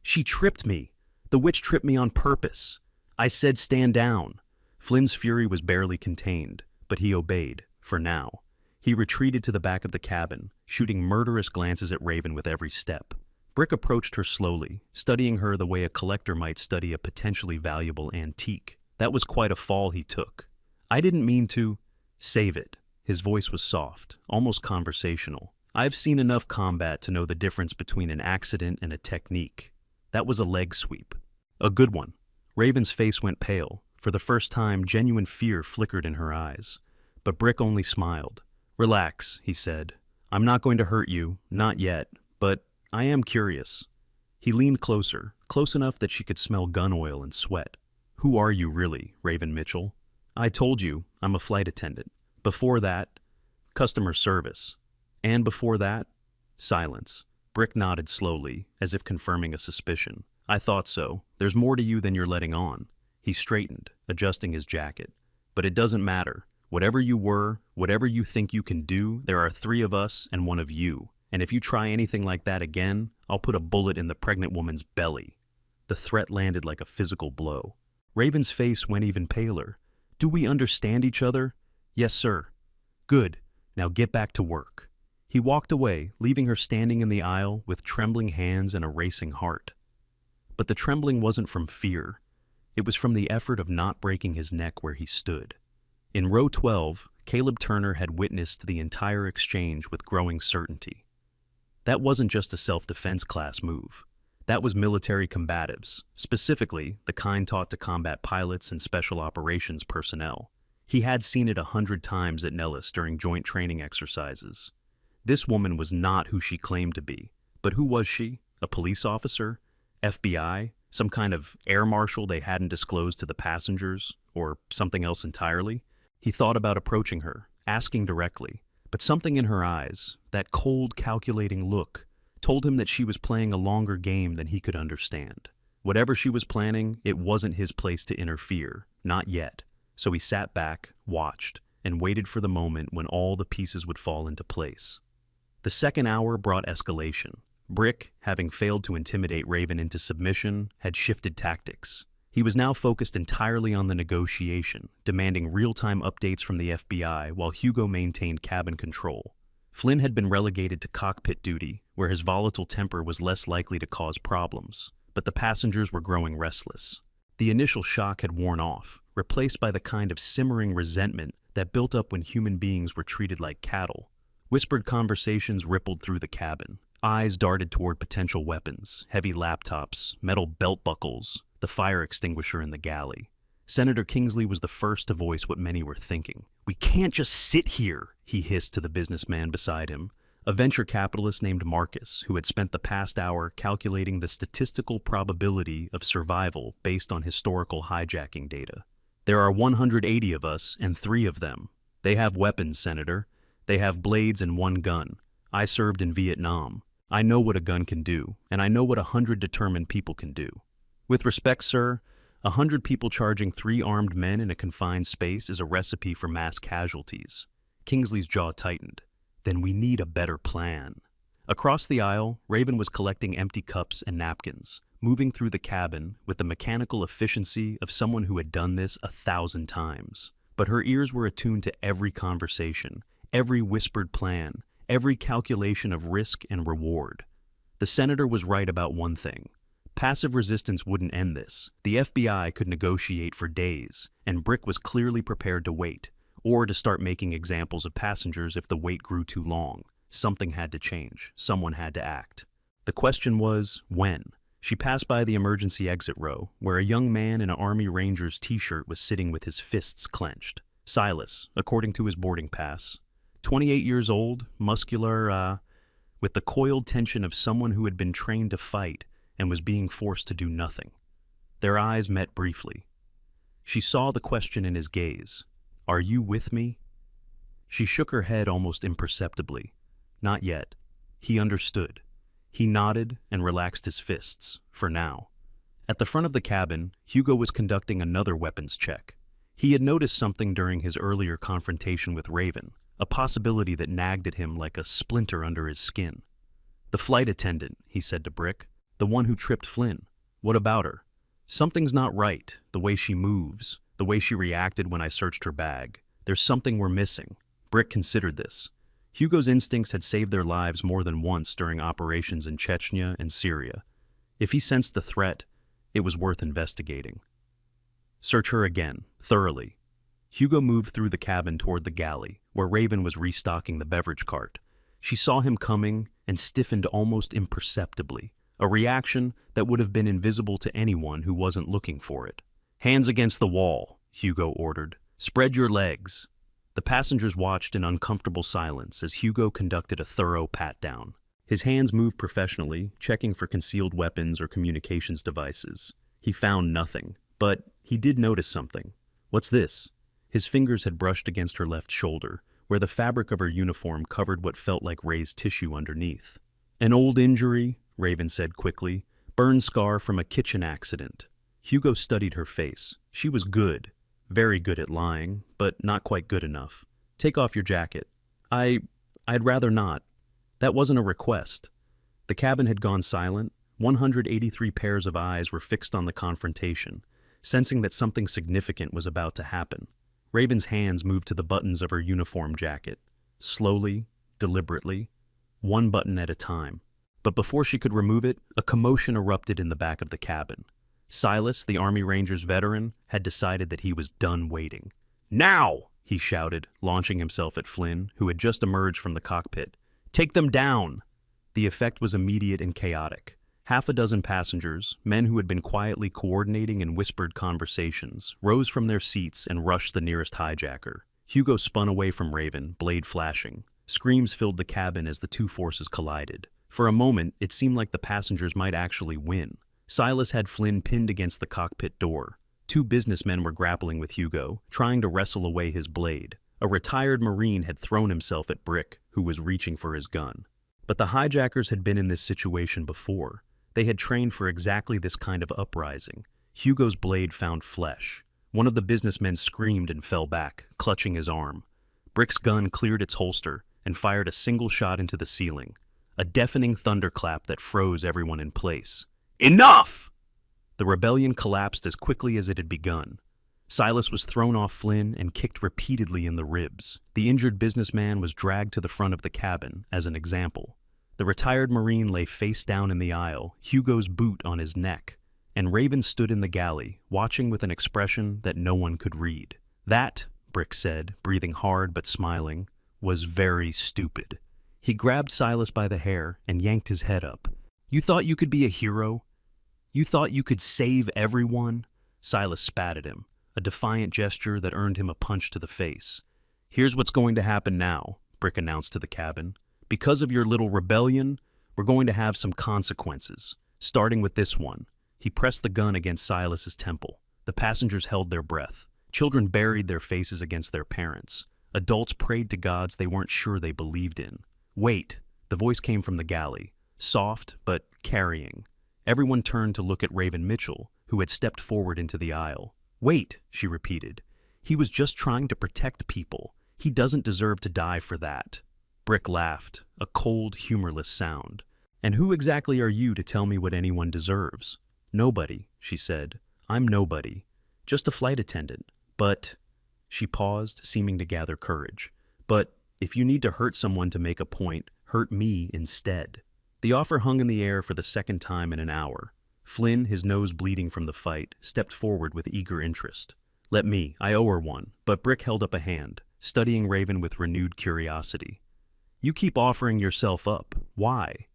"She tripped me. The witch tripped me on purpose. I said stand down." Flynn's fury was barely contained, but he obeyed, for now. He retreated to the back of the cabin, shooting murderous glances at Raven with every step. Brick approached her slowly, studying her the way a collector might study a potentially valuable antique. That was quite a fall he took. "I didn't mean to—" "Save it." His voice was soft, almost conversational. "I've seen enough combat to know the difference between an accident and a technique. That was a leg sweep. A good one." Raven's face went pale. For the first time, genuine fear flickered in her eyes. But Brick only smiled. "Relax," he said. "I'm not going to hurt you, not yet, but I am curious." He leaned closer, close enough that she could smell gun oil and sweat. "Who are you really, Raven Mitchell?" "I told you, I'm a flight attendant. Before that, customer service. And before that, silence." Brick nodded slowly, as if confirming a suspicion. "I thought so. There's more to you than you're letting on." He straightened, adjusting his jacket. "But it doesn't matter. Whatever you were, whatever you think you can do, there are 3 of us and 1 of you. And if you try anything like that again, I'll put a bullet in the pregnant woman's belly." The threat landed like a physical blow. Raven's face went even paler. "Do we understand each other?" "Yes, sir." "Good. Now get back to work." He walked away, leaving her standing in the aisle with trembling hands and a racing heart. But the trembling wasn't from fear. It was from the effort of not breaking his neck where he stood. In row 12, Caleb Turner had witnessed the entire exchange with growing certainty. That wasn't just a self-defense class move. That was military combatives, specifically the kind taught to combat pilots and special operations personnel. He had seen it 100 times at Nellis during joint training exercises. This woman was not who she claimed to be. But who was she? A police officer? FBI? Some kind of air marshal they hadn't disclosed to the passengers, or something else entirely? He thought about approaching her, asking directly, but something in her eyes, that cold, calculating look, told him that she was playing a longer game than he could understand. Whatever she was planning, it wasn't his place to interfere, not yet. So he sat back, watched, and waited for the moment when all the pieces would fall into place. The second hour brought escalation. Brick, having failed to intimidate Raven into submission, had shifted tactics. He was now focused entirely on the negotiation, demanding real-time updates from the FBI while Hugo maintained cabin control. Flynn had been relegated to cockpit duty, where his volatile temper was less likely to cause problems, but the passengers were growing restless. The initial shock had worn off, replaced by the kind of simmering resentment that built up when human beings were treated like cattle. Whispered conversations rippled through the cabin. Eyes darted toward potential weapons, heavy laptops, metal belt buckles, the fire extinguisher in the galley. Senator Kingsley was the first to voice what many were thinking. "We can't just sit here," he hissed to the businessman beside him, a venture capitalist named Marcus, who had spent the past hour calculating the statistical probability of survival based on historical hijacking data. "There are 180 of us, and 3 of them. They have weapons, Senator. They have blades and 1 gun. I served in Vietnam. I know what a gun can do, and I know what 100 determined people can do. With respect, sir, 100 people charging 3 armed men in a confined space is a recipe for mass casualties." Kingsley's jaw tightened. "Then we need a better plan." Across the aisle, Raven was collecting empty cups and napkins, moving through the cabin with the mechanical efficiency of someone who had done this 1,000 times. But her ears were attuned to every conversation, every whispered plan, every calculation of risk and reward. The senator was right about one thing. Passive resistance wouldn't end this. The FBI could negotiate for days, and Brick was clearly prepared to wait, or to start making examples of passengers if the wait grew too long. Something had to change. Someone had to act. The question was, when? She passed by the emergency exit row, where a young man in an Army Ranger's t-shirt was sitting with his fists clenched. Silas, according to his boarding pass. 28 years old, muscular, with the coiled tension of someone who had been trained to fight and was being forced to do nothing. Their eyes met briefly. She saw the question in his gaze. "Are you with me?" She shook her head almost imperceptibly. Not yet. He understood. He nodded and relaxed his fists, for now. At the front of the cabin, Hugo was conducting another weapons check. He had noticed something during his earlier confrontation with Raven, a possibility that nagged at him like a splinter under his skin. "The flight attendant," he said to Brick. "The one who tripped Flynn. What about her? Something's not right, the way she moves, the way she reacted when I searched her bag. There's something we're missing." Brick considered this. Hugo's instincts had saved their lives more than once during operations in Chechnya and Syria. If he sensed the threat, it was worth investigating. "Search her again, thoroughly." Hugo moved through the cabin toward the galley, where Raven was restocking the beverage cart. She saw him coming and stiffened almost imperceptibly, a reaction that would have been invisible to anyone who wasn't looking for it. "Hands against the wall," Hugo ordered. "Spread your legs." The passengers watched in uncomfortable silence as Hugo conducted a thorough pat-down. His hands moved professionally, checking for concealed weapons or communications devices. He found nothing, but he did notice something. "What's this?" His fingers had brushed against her left shoulder, where the fabric of her uniform covered what felt like raised tissue underneath. "An old injury," Raven said quickly. "Burn scar from a kitchen accident." Hugo studied her face. She was good. Very good at lying, but not quite good enough. "Take off your jacket." I'd rather not." That wasn't a request. The cabin had gone silent. 183 pairs of eyes were fixed on the confrontation, sensing that something significant was about to happen. Raven's hands moved to the buttons of her uniform jacket. Slowly, deliberately, one button at a time. But before she could remove it, a commotion erupted in the back of the cabin. Silas, the Army Rangers veteran, had decided that he was done waiting. "Now!" he shouted, launching himself at Flynn, who had just emerged from the cockpit. "Take them down!" The effect was immediate and chaotic. Half a dozen passengers, men who had been quietly coordinating in whispered conversations, rose from their seats and rushed the nearest hijacker. Hugo spun away from Raven, blade flashing. Screams filled the cabin as the two forces collided. For a moment, it seemed like the passengers might actually win. Silas had Flynn pinned against the cockpit door. Two businessmen were grappling with Hugo, trying to wrestle away his blade. A retired Marine had thrown himself at Brick, who was reaching for his gun. But the hijackers had been in this situation before. They had trained for exactly this kind of uprising. Hugo's blade found flesh. One of the businessmen screamed and fell back, clutching his arm. Brick's gun cleared its holster and fired a single shot into the ceiling, a deafening thunderclap that froze everyone in place. Enough! The rebellion collapsed as quickly as it had begun. Silas was thrown off Flynn and kicked repeatedly in the ribs. The injured businessman was dragged to the front of the cabin as an example. The retired Marine lay face down in the aisle, Hugo's boot on his neck, and Raven stood in the galley, watching with an expression that no one could read. That, Brick said, breathing hard but smiling, was very stupid. He grabbed Silas by the hair and yanked his head up. You thought you could be a hero? You thought you could save everyone? Silas spat at him, a defiant gesture that earned him a punch to the face. Here's what's going to happen now, Brick announced to the cabin. Because of your little rebellion, we're going to have some consequences, starting with this one. He pressed the gun against Silas's temple. The passengers held their breath. Children buried their faces against their parents. Adults prayed to gods they weren't sure they believed in. Wait, the voice came from the galley, soft but carrying. Everyone turned to look at Raven Mitchell, who had stepped forward into the aisle. Wait, she repeated. He was just trying to protect people. He doesn't deserve to die for that. Brick laughed, a cold, humorless sound. And who exactly are you to tell me what anyone deserves? Nobody, she said. I'm nobody. Just a flight attendant. But, she paused, seeming to gather courage. But if you need to hurt someone to make a point, hurt me instead. The offer hung in the air for the second time in an hour. Flynn, his nose bleeding from the fight, stepped forward with eager interest. Let me, I owe her one. But Brick held up a hand, studying Raven with renewed curiosity. You keep offering yourself up. Why?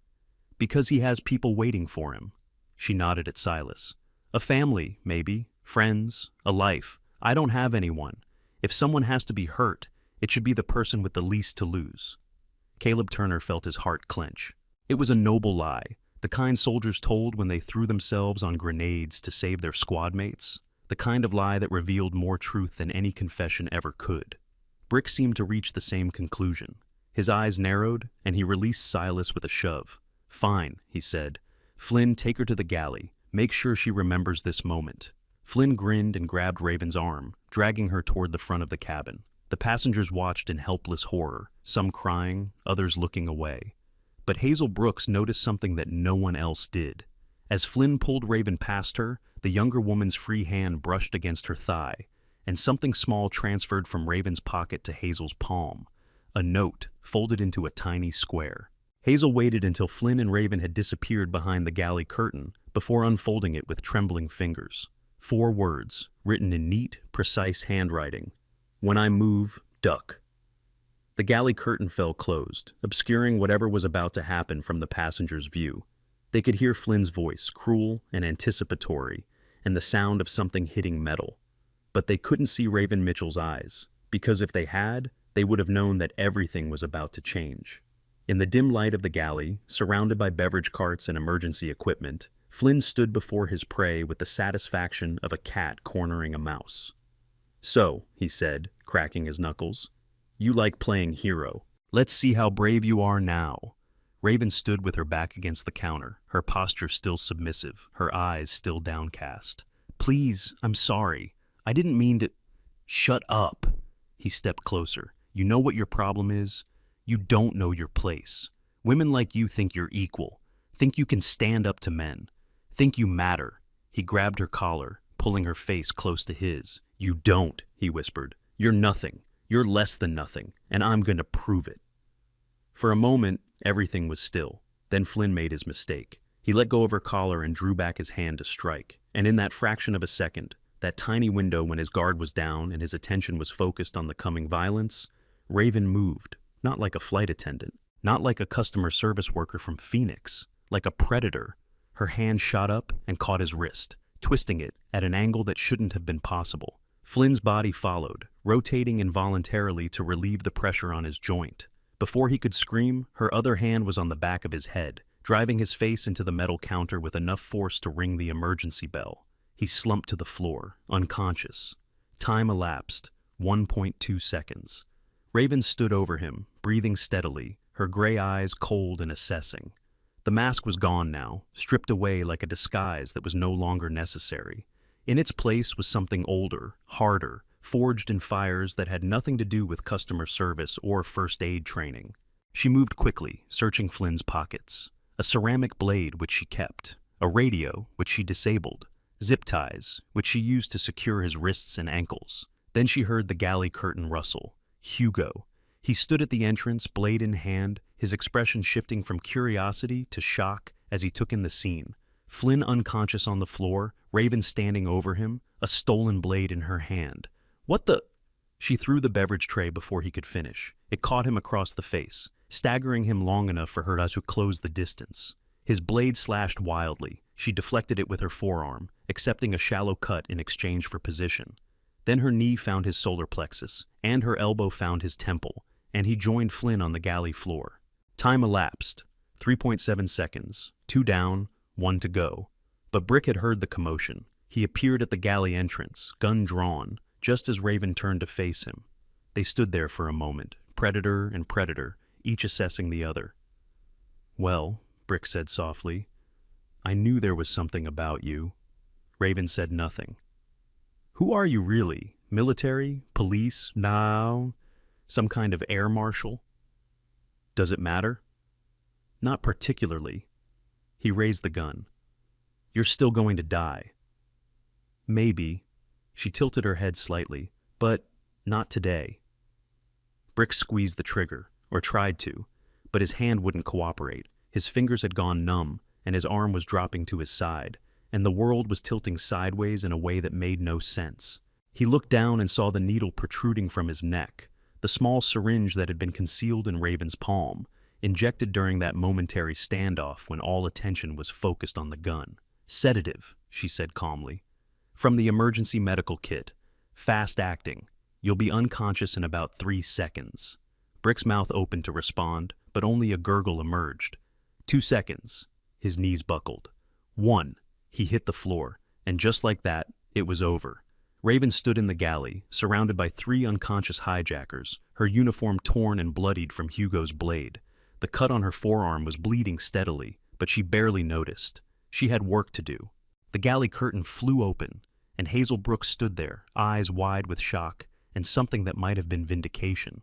Because he has people waiting for him. She nodded at Silas. A family, maybe. Friends. A life. I don't have anyone. If someone has to be hurt, it should be the person with the least to lose. Caleb Turner felt his heart clench. It was a noble lie, the kind soldiers told when they threw themselves on grenades to save their squad mates, the kind of lie that revealed more truth than any confession ever could. Brick seemed to reach the same conclusion. His eyes narrowed, and he released Silas with a shove. Fine, he said. Flynn, take her to the galley. Make sure she remembers this moment. Flynn grinned and grabbed Raven's arm, dragging her toward the front of the cabin. The passengers watched in helpless horror, some crying, others looking away. But Hazel Brooks noticed something that no one else did. As Flynn pulled Raven past her, the younger woman's free hand brushed against her thigh, and something small transferred from Raven's pocket to Hazel's palm. A note, folded into a tiny square. Hazel waited until Flynn and Raven had disappeared behind the galley curtain before unfolding it with trembling fingers. 4 words, written in neat, precise handwriting. When I move, duck. The galley curtain fell closed, obscuring whatever was about to happen from the passengers' view. They could hear Flynn's voice, cruel and anticipatory, and the sound of something hitting metal. But they couldn't see Raven Mitchell's eyes, because if they had, they would have known that everything was about to change. In the dim light of the galley, surrounded by beverage carts and emergency equipment, Flynn stood before his prey with the satisfaction of a cat cornering a mouse. So, he said, cracking his knuckles, you like playing hero. Let's see how brave you are now. Raven stood with her back against the counter, her posture still submissive, her eyes still downcast. Please, I'm sorry. I didn't mean to... Shut up. He stepped closer. You know what your problem is? You don't know your place. Women like you think you're equal, think you can stand up to men, think you matter. He grabbed her collar, pulling her face close to his. You don't, he whispered. You're nothing. You're less than nothing, and I'm going to prove it. For a moment, everything was still. Then Flynn made his mistake. He let go of her collar and drew back his hand to strike. And in that fraction of a second, that tiny window when his guard was down and his attention was focused on the coming violence, Raven moved, not like a flight attendant, not like a customer service worker from Phoenix, like a predator. Her hand shot up and caught his wrist, twisting it at an angle that shouldn't have been possible. Flynn's body followed, rotating involuntarily to relieve the pressure on his joint. Before he could scream, her other hand was on the back of his head, driving his face into the metal counter with enough force to ring the emergency bell. He slumped to the floor, unconscious. Time elapsed, 1.2 seconds. Raven stood over him, breathing steadily, her gray eyes cold and assessing. The mask was gone now, stripped away like a disguise that was no longer necessary. In its place was something older, harder, forged in fires that had nothing to do with customer service or first aid training. She moved quickly, searching Flynn's pockets. A ceramic blade which she kept, a radio which she disabled, zip ties which she used to secure his wrists and ankles. Then she heard the galley curtain rustle. Hugo. He stood at the entrance, blade in hand, his expression shifting from curiosity to shock as he took in the scene. Flynn unconscious on the floor, Raven standing over him, a stolen blade in her hand. What the? She threw the beverage tray before he could finish. It caught him across the face, staggering him long enough for her to close the distance. His blade slashed wildly. She deflected it with her forearm, accepting a shallow cut in exchange for position. Then her knee found his solar plexus, and her elbow found his temple, and he joined Flynn on the galley floor. Time elapsed, 3.7 seconds, 2 down, 1 to go. But Brick had heard the commotion. He appeared at the galley entrance, gun drawn, just as Raven turned to face him. They stood there for a moment, predator and predator, each assessing the other. "Well," Brick said softly, "I knew there was something about you." Raven said nothing. "Who are you really? Military? Police? No? Some kind of air marshal?" "Does it matter?" "Not particularly." He raised the gun. "You're still going to die." "Maybe." She tilted her head slightly. "But not today." Brick squeezed the trigger, or tried to, but his hand wouldn't cooperate. His fingers had gone numb, and his arm was dropping to his side, and the world was tilting sideways in a way that made no sense. He looked down and saw the needle protruding from his neck, the small syringe that had been concealed in Raven's palm, injected during that momentary standoff when all attention was focused on the gun. "Sedative," she said calmly. "From the emergency medical kit. Fast acting. You'll be unconscious in about 3 seconds." Brick's mouth opened to respond, but only a gurgle emerged. 2 seconds. His knees buckled. 1. He hit the floor, and just like that, it was over. Raven stood in the galley, surrounded by 3 unconscious hijackers, her uniform torn and bloodied from Hugo's blade. The cut on her forearm was bleeding steadily, but she barely noticed. She had work to do. The galley curtain flew open, and Hazel Brooks stood there, eyes wide with shock, and something that might have been vindication.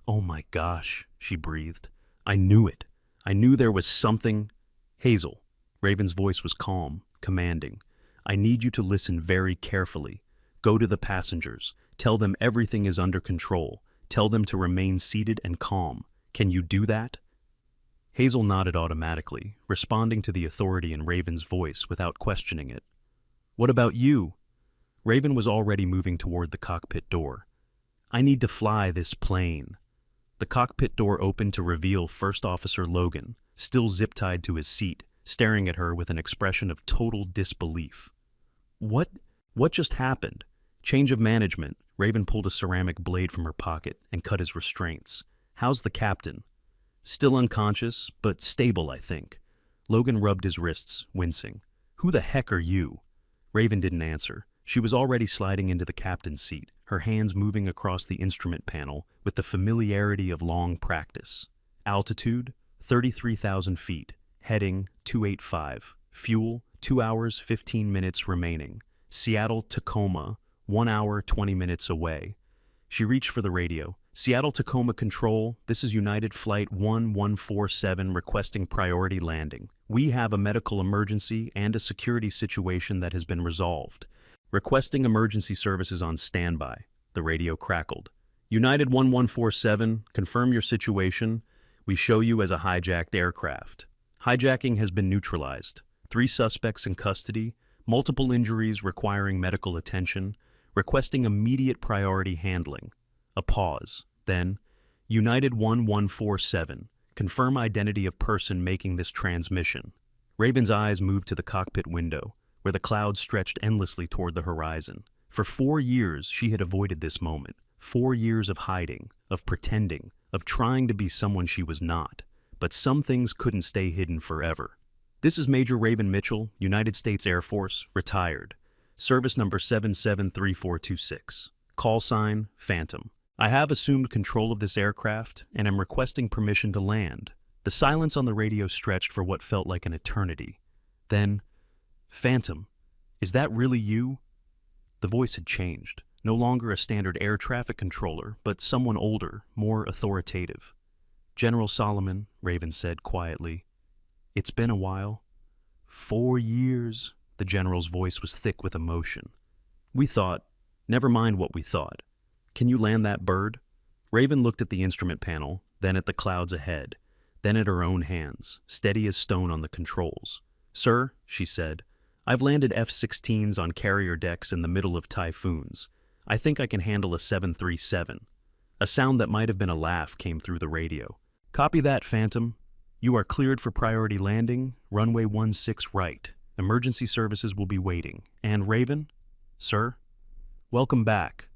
"Oh my gosh," she breathed. "I knew it. I knew there was something." "Hazel." Raven's voice was calm, commanding. "I need you to listen very carefully. Go to the passengers. Tell them everything is under control. Tell them to remain seated and calm. Can you do that?" Hazel nodded automatically, responding to the authority in Raven's voice without questioning it. "What about you?" Raven was already moving toward the cockpit door. "I need to fly this plane." The cockpit door opened to reveal First Officer Logan, still zip-tied to his seat, staring at her with an expression of total disbelief. What just happened?" "Change of management." Raven pulled a ceramic blade from her pocket and cut his restraints. "How's the captain?" "Still unconscious, but stable, I think." Logan rubbed his wrists, wincing. "Who the heck are you?" Raven didn't answer. She was already sliding into the captain's seat, her hands moving across the instrument panel with the familiarity of long practice. Altitude, 33,000 feet. Heading, 285. Fuel, 2 hours, 15 minutes remaining. Seattle, Tacoma, 1 hour, 20 minutes away. She reached for the radio. "Seattle, Tacoma Control, this is United Flight 1147 requesting priority landing. We have a medical emergency and a security situation that has been resolved. Requesting emergency services on standby." The radio crackled. "United 1147, confirm your situation. We show you as a hijacked aircraft. Hijacking has been neutralized. 3 suspects in custody, multiple injuries requiring medical attention, requesting immediate priority handling." A pause. Then, "United 1147, confirm identity of person making this transmission." Raven's eyes moved to the cockpit window, where the clouds stretched endlessly toward the horizon. For 4 years, she had avoided this moment. 4 years of hiding, of pretending, of trying to be someone she was not. but some things couldn't stay hidden forever. This is Major Raven Mitchell, United States Air Force, retired. Service number 773426. Call sign, Phantom. I have assumed control of this aircraft and am requesting permission to land. The silence on the radio stretched for what felt like an eternity. Then, Phantom, is that really you? The voice had changed. No longer a standard air traffic controller, but someone older, more authoritative. General Solomon, Raven said quietly. It's been a while. 4 years. The general's voice was thick with emotion. We thought, never mind what we thought. Can you land that bird? Raven looked at the instrument panel, then at the clouds ahead, then at her own hands, steady as stone on the controls. Sir, she said, I've landed F-16s on carrier decks in the middle of typhoons. I think I can handle a 737. A sound that might have been a laugh came through the radio. Copy that, Phantom. You are cleared for priority landing, runway 16 right. Emergency services will be waiting. And Raven? Sir? Welcome back.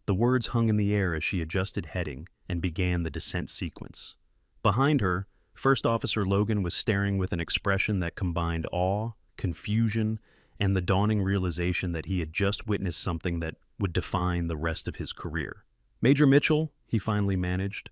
The words hung in the air as she adjusted heading and began the descent sequence. Behind her, First Officer Logan was staring with an expression that combined awe, confusion, and the dawning realization that he had just witnessed something that would define the rest of his career. Major Mitchell, he finally managed.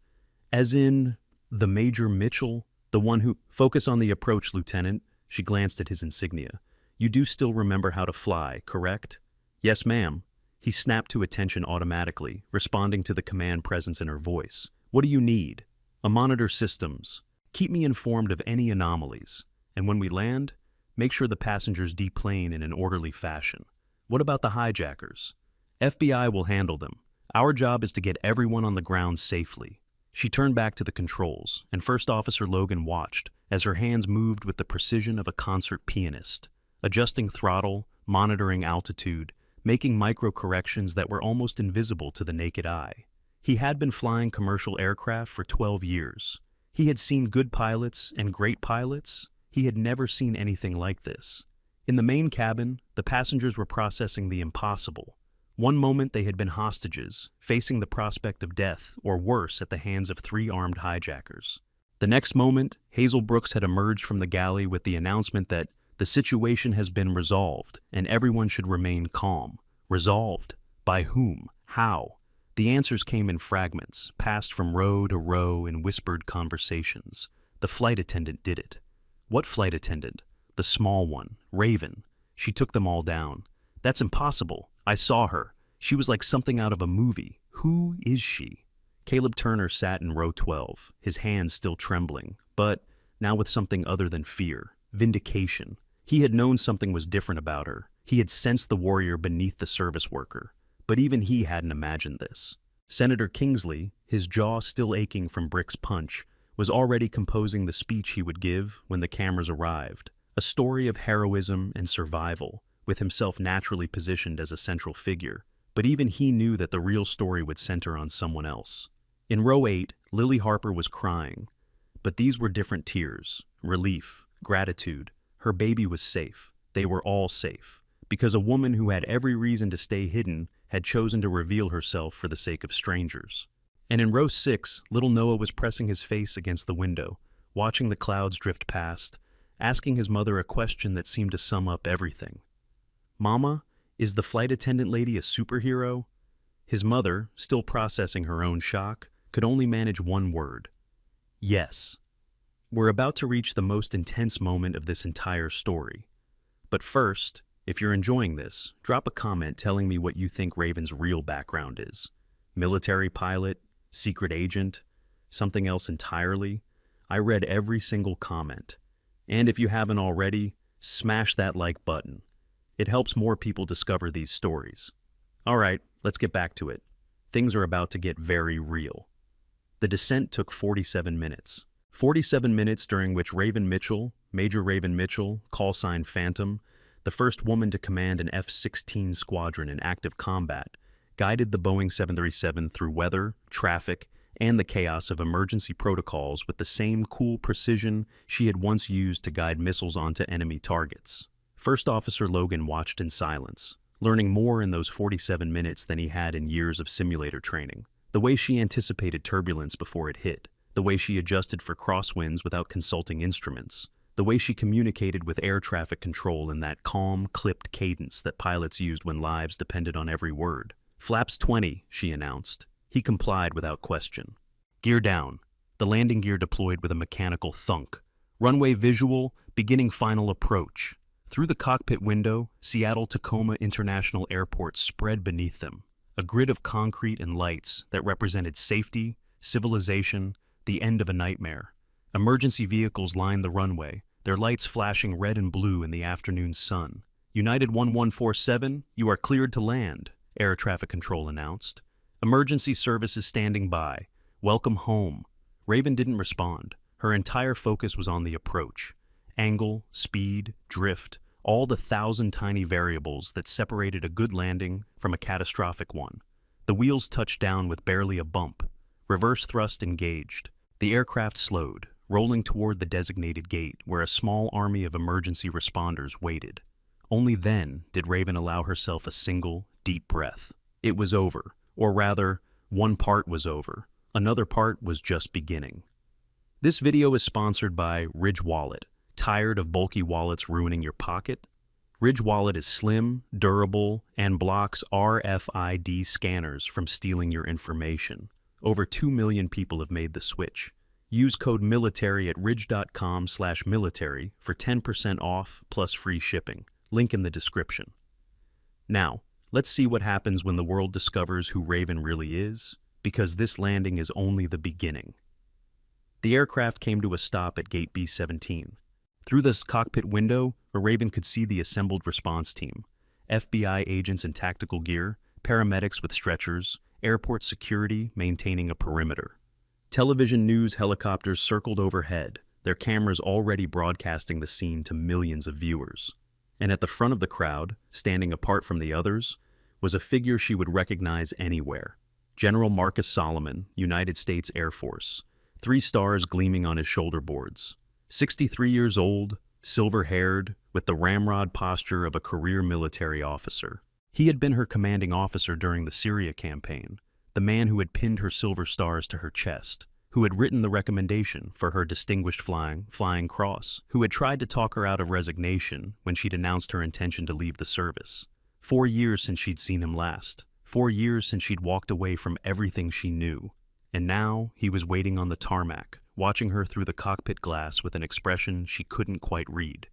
As in, the Major Mitchell, the one who... Focus on the approach, Lieutenant. She glanced at his insignia. You do still remember how to fly, correct? Yes, ma'am. He snapped to attention automatically, responding to the command presence in her voice. What do you need? A monitor systems. Keep me informed of any anomalies. And when we land, make sure the passengers deplane in an orderly fashion. What about the hijackers? FBI will handle them. Our job is to get everyone on the ground safely. She turned back to the controls, and First Officer Logan watched as her hands moved with the precision of a concert pianist, adjusting throttle, monitoring altitude, making micro-corrections that were almost invisible to the naked eye. He had been flying commercial aircraft for 12 years. He had seen good pilots and great pilots. He had never seen anything like this. In the main cabin, the passengers were processing the impossible. One moment they had been hostages, facing the prospect of death or worse at the hands of 3 armed hijackers. The next moment, Hazel Brooks had emerged from the galley with the announcement that the situation has been resolved and everyone should remain calm. Resolved? By whom? How? The answers came in fragments, passed from row to row in whispered conversations. The flight attendant did it. What flight attendant? The small one, Raven. She took them all down. That's impossible. I saw her. She was like something out of a movie. Who is she? Caleb Turner sat in row 12, his hands still trembling, but now with something other than fear, vindication. He had known something was different about her. He had sensed the warrior beneath the service worker, but even he hadn't imagined this. Senator Kingsley, his jaw still aching from Brick's punch, was already composing the speech he would give when the cameras arrived, a story of heroism and survival, with himself naturally positioned as a central figure, but even he knew that the real story would center on someone else. In row 8, Lily Harper was crying, but these were different tears, relief, gratitude. Her baby was safe. They were all safe, because a woman who had every reason to stay hidden had chosen to reveal herself for the sake of strangers. And in row 6, little Noah was pressing his face against the window, watching the clouds drift past, asking his mother a question that seemed to sum up everything. Mama, is the flight attendant lady a superhero? His mother, still processing her own shock, could only manage one word. Yes. We're about to reach the most intense moment of this entire story. But first, if you're enjoying this, drop a comment telling me what you think Raven's real background is. Military pilot, secret agent, something else entirely? I read every single comment. And if you haven't already, smash that like button. It helps more people discover these stories. All right, let's get back to it. Things are about to get very real. The descent took 47 minutes. 47 minutes during which Raven Mitchell, Major Raven Mitchell, call sign Phantom, the first woman to command an F-16 squadron in active combat, guided the Boeing 737 through weather, traffic, and the chaos of emergency protocols with the same cool precision she had once used to guide missiles onto enemy targets. First Officer Logan watched in silence, learning more in those 47 minutes than he had in years of simulator training. The way she anticipated turbulence before it hit, The way she adjusted for crosswinds without consulting instruments. The way she communicated with air traffic control in that calm, clipped cadence that pilots used when lives depended on every word. "Flaps 20, she announced. He complied without question. "Gear down." The landing gear deployed with a mechanical thunk. Runway visual, beginning final approach. Through the cockpit window, Seattle-Tacoma International Airport spread beneath them. A grid of concrete and lights that represented safety, civilization, the end of a nightmare. Emergency vehicles lined the runway, their lights flashing red and blue in the afternoon sun. "United 1147, you are cleared to land," Air Traffic Control announced. "Emergency services standing by. Welcome home." Raven didn't respond. Her entire focus was on the approach. Angle, speed, drift, all the 1,000 tiny variables that separated a good landing from a catastrophic one. The wheels touched down with barely a bump. Reverse thrust engaged. The aircraft slowed, rolling toward the designated gate where a small army of emergency responders waited. Only then did Raven allow herself a single, deep breath. It was over, or rather, one part was over. Another part was just beginning. This video is sponsored by Ridge Wallet. Tired of bulky wallets ruining your pocket? Ridge Wallet is slim, durable, and blocks RFID scanners from stealing your information. Over 2 million people have made the switch. Use code MILITARY at ridge.com/military for 10% off plus free shipping. Link in the description. Now, let's see what happens when the world discovers who Raven really is, because this landing is only the beginning. The aircraft came to a stop at Gate B-17. Through this cockpit window, Raven could see the assembled response team. FBI agents in tactical gear, paramedics with stretchers, airport security maintaining a perimeter. Television news helicopters circled overhead, their cameras already broadcasting the scene to millions of viewers. And at the front of the crowd, standing apart from the others, was a figure she would recognize anywhere. General Marcus Solomon, United States Air Force, 3 stars gleaming on his shoulder boards. 63 years old, silver-haired, with the ramrod posture of a career military officer. He had been her commanding officer during the Syria campaign, the man who had pinned her silver stars to her chest, who had written the recommendation for her distinguished flying cross, who had tried to talk her out of resignation when she'd announced her intention to leave the service. 4 years since she'd seen him last. 4 years since she'd walked away from everything she knew. And now he was waiting on the tarmac, watching her through the cockpit glass with an expression she couldn't quite read.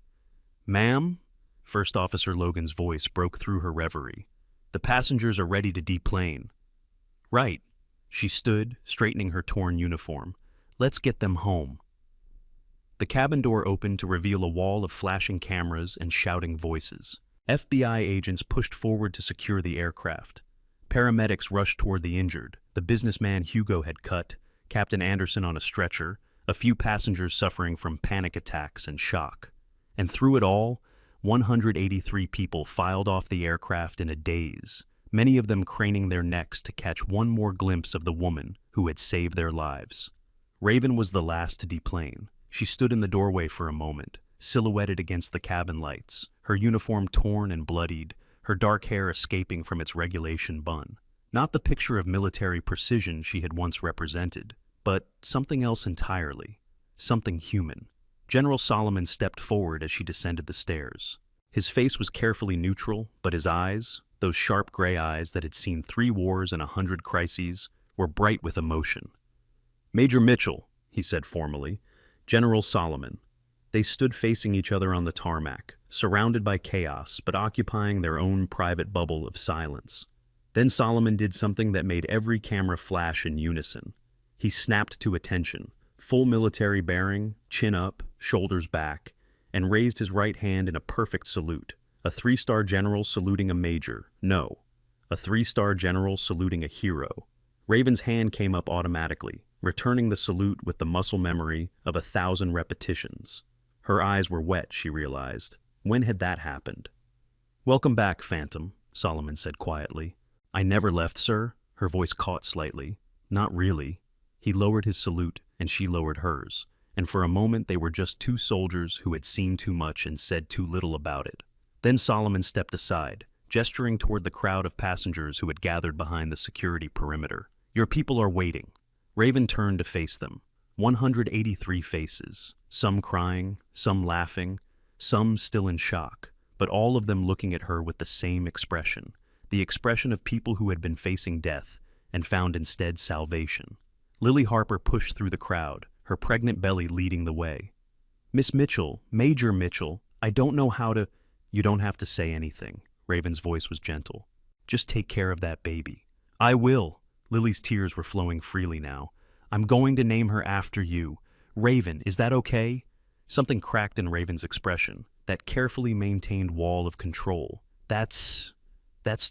"Ma'am?" First Officer Logan's voice broke through her reverie. "The passengers are ready to deplane." "Right." She stood, straightening her torn uniform. "Let's get them home." The cabin door opened to reveal a wall of flashing cameras and shouting voices. FBI agents pushed forward to secure the aircraft. Paramedics rushed toward the injured, the businessman Hugo had cut, Captain Anderson on a stretcher, a few passengers suffering from panic attacks and shock. And through it all, 183 people filed off the aircraft in a daze, many of them craning their necks to catch one more glimpse of the woman who had saved their lives. Raven was the last to deplane. She stood in the doorway for a moment, silhouetted against the cabin lights, her uniform torn and bloodied, her dark hair escaping from its regulation bun. Not the picture of military precision she had once represented, but something else entirely, something human. General Solomon stepped forward as she descended the stairs. His face was carefully neutral, but his eyes, those sharp gray eyes that had seen 3 wars and 100 crises, were bright with emotion. "Major Mitchell," he said formally, "General Solomon." They stood facing each other on the tarmac, surrounded by chaos, but occupying their own private bubble of silence. Then Solomon did something that made every camera flash in unison. He snapped to attention, full military bearing, chin up, shoulders back, and raised his right hand in a perfect salute. A 3-star general saluting a major. No, a 3-star general saluting a hero. Raven's hand came up automatically, returning the salute with the muscle memory of 1,000 repetitions. Her eyes were wet, she realized. When had that happened? "Welcome back, Phantom," Solomon said quietly. "I never left, sir." Her voice caught slightly. "Not really." He lowered his salute, and she lowered hers, and for a moment they were just 2 soldiers who had seen too much and said too little about it. Then Solomon stepped aside, gesturing toward the crowd of passengers who had gathered behind the security perimeter. "Your people are waiting." Raven turned to face them. 183 faces, some crying, some laughing, some still in shock, but all of them looking at her with the same expression, the expression of people who had been facing death and found instead salvation. Lily Harper pushed through the crowd, her pregnant belly leading the way. "Miss Mitchell, Major Mitchell, I don't know how to—" "You don't have to say anything." Raven's voice was gentle. "Just take care of that baby." "I will." Lily's tears were flowing freely now. "I'm going to name her after you. Raven, is that okay?" Something cracked in Raven's expression, that carefully maintained wall of control. That's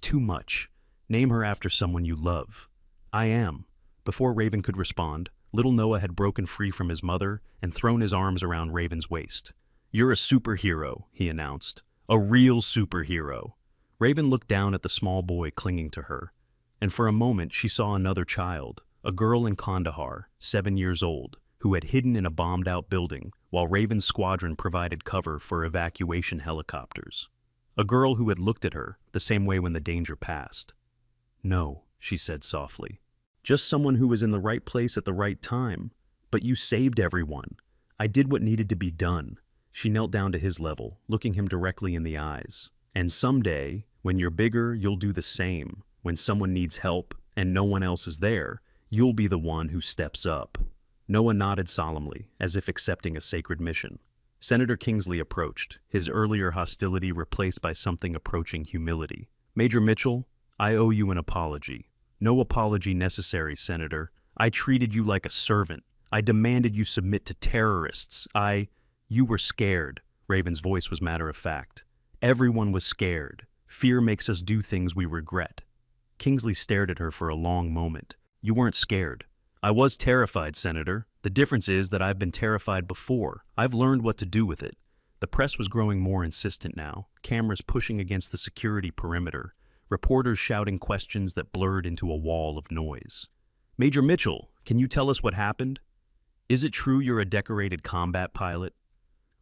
too much. Name her after someone you love." "I am." Before Raven could respond, little Noah had broken free from his mother and thrown his arms around Raven's waist. "You're a superhero," he announced. "A real superhero." Raven looked down at the small boy clinging to her, and for a moment she saw another child, a girl in Kandahar, 7 years old, who had hidden in a bombed-out building while Raven's squadron provided cover for evacuation helicopters. A girl who had looked at her the same way when the danger passed. "No," she said softly. "Just someone who was in the right place at the right time. But you saved everyone. I did what needed to be done." She knelt down to his level, looking him directly in the eyes. "And someday, when you're bigger, you'll do the same. When someone needs help and no one else is there, you'll be the one who steps up." Noah nodded solemnly, as if accepting a sacred mission. Senator Kingsley approached, his earlier hostility replaced by something approaching humility. "Major Mitchell, I owe you an apology." "No apology necessary, Senator. I treated you like a servant. I demanded you submit to terrorists. You were scared." Raven's voice was matter-of-fact. "Everyone was scared. Fear makes us do things we regret." Kingsley stared at her for a long moment. "You weren't scared." "I was terrified, Senator. The difference is that I've been terrified before. I've learned what to do with it." The press was growing more insistent now, cameras pushing against the security perimeter, reporters shouting questions that blurred into a wall of noise. "Major Mitchell, can you tell us what happened? Is it true you're a decorated combat pilot?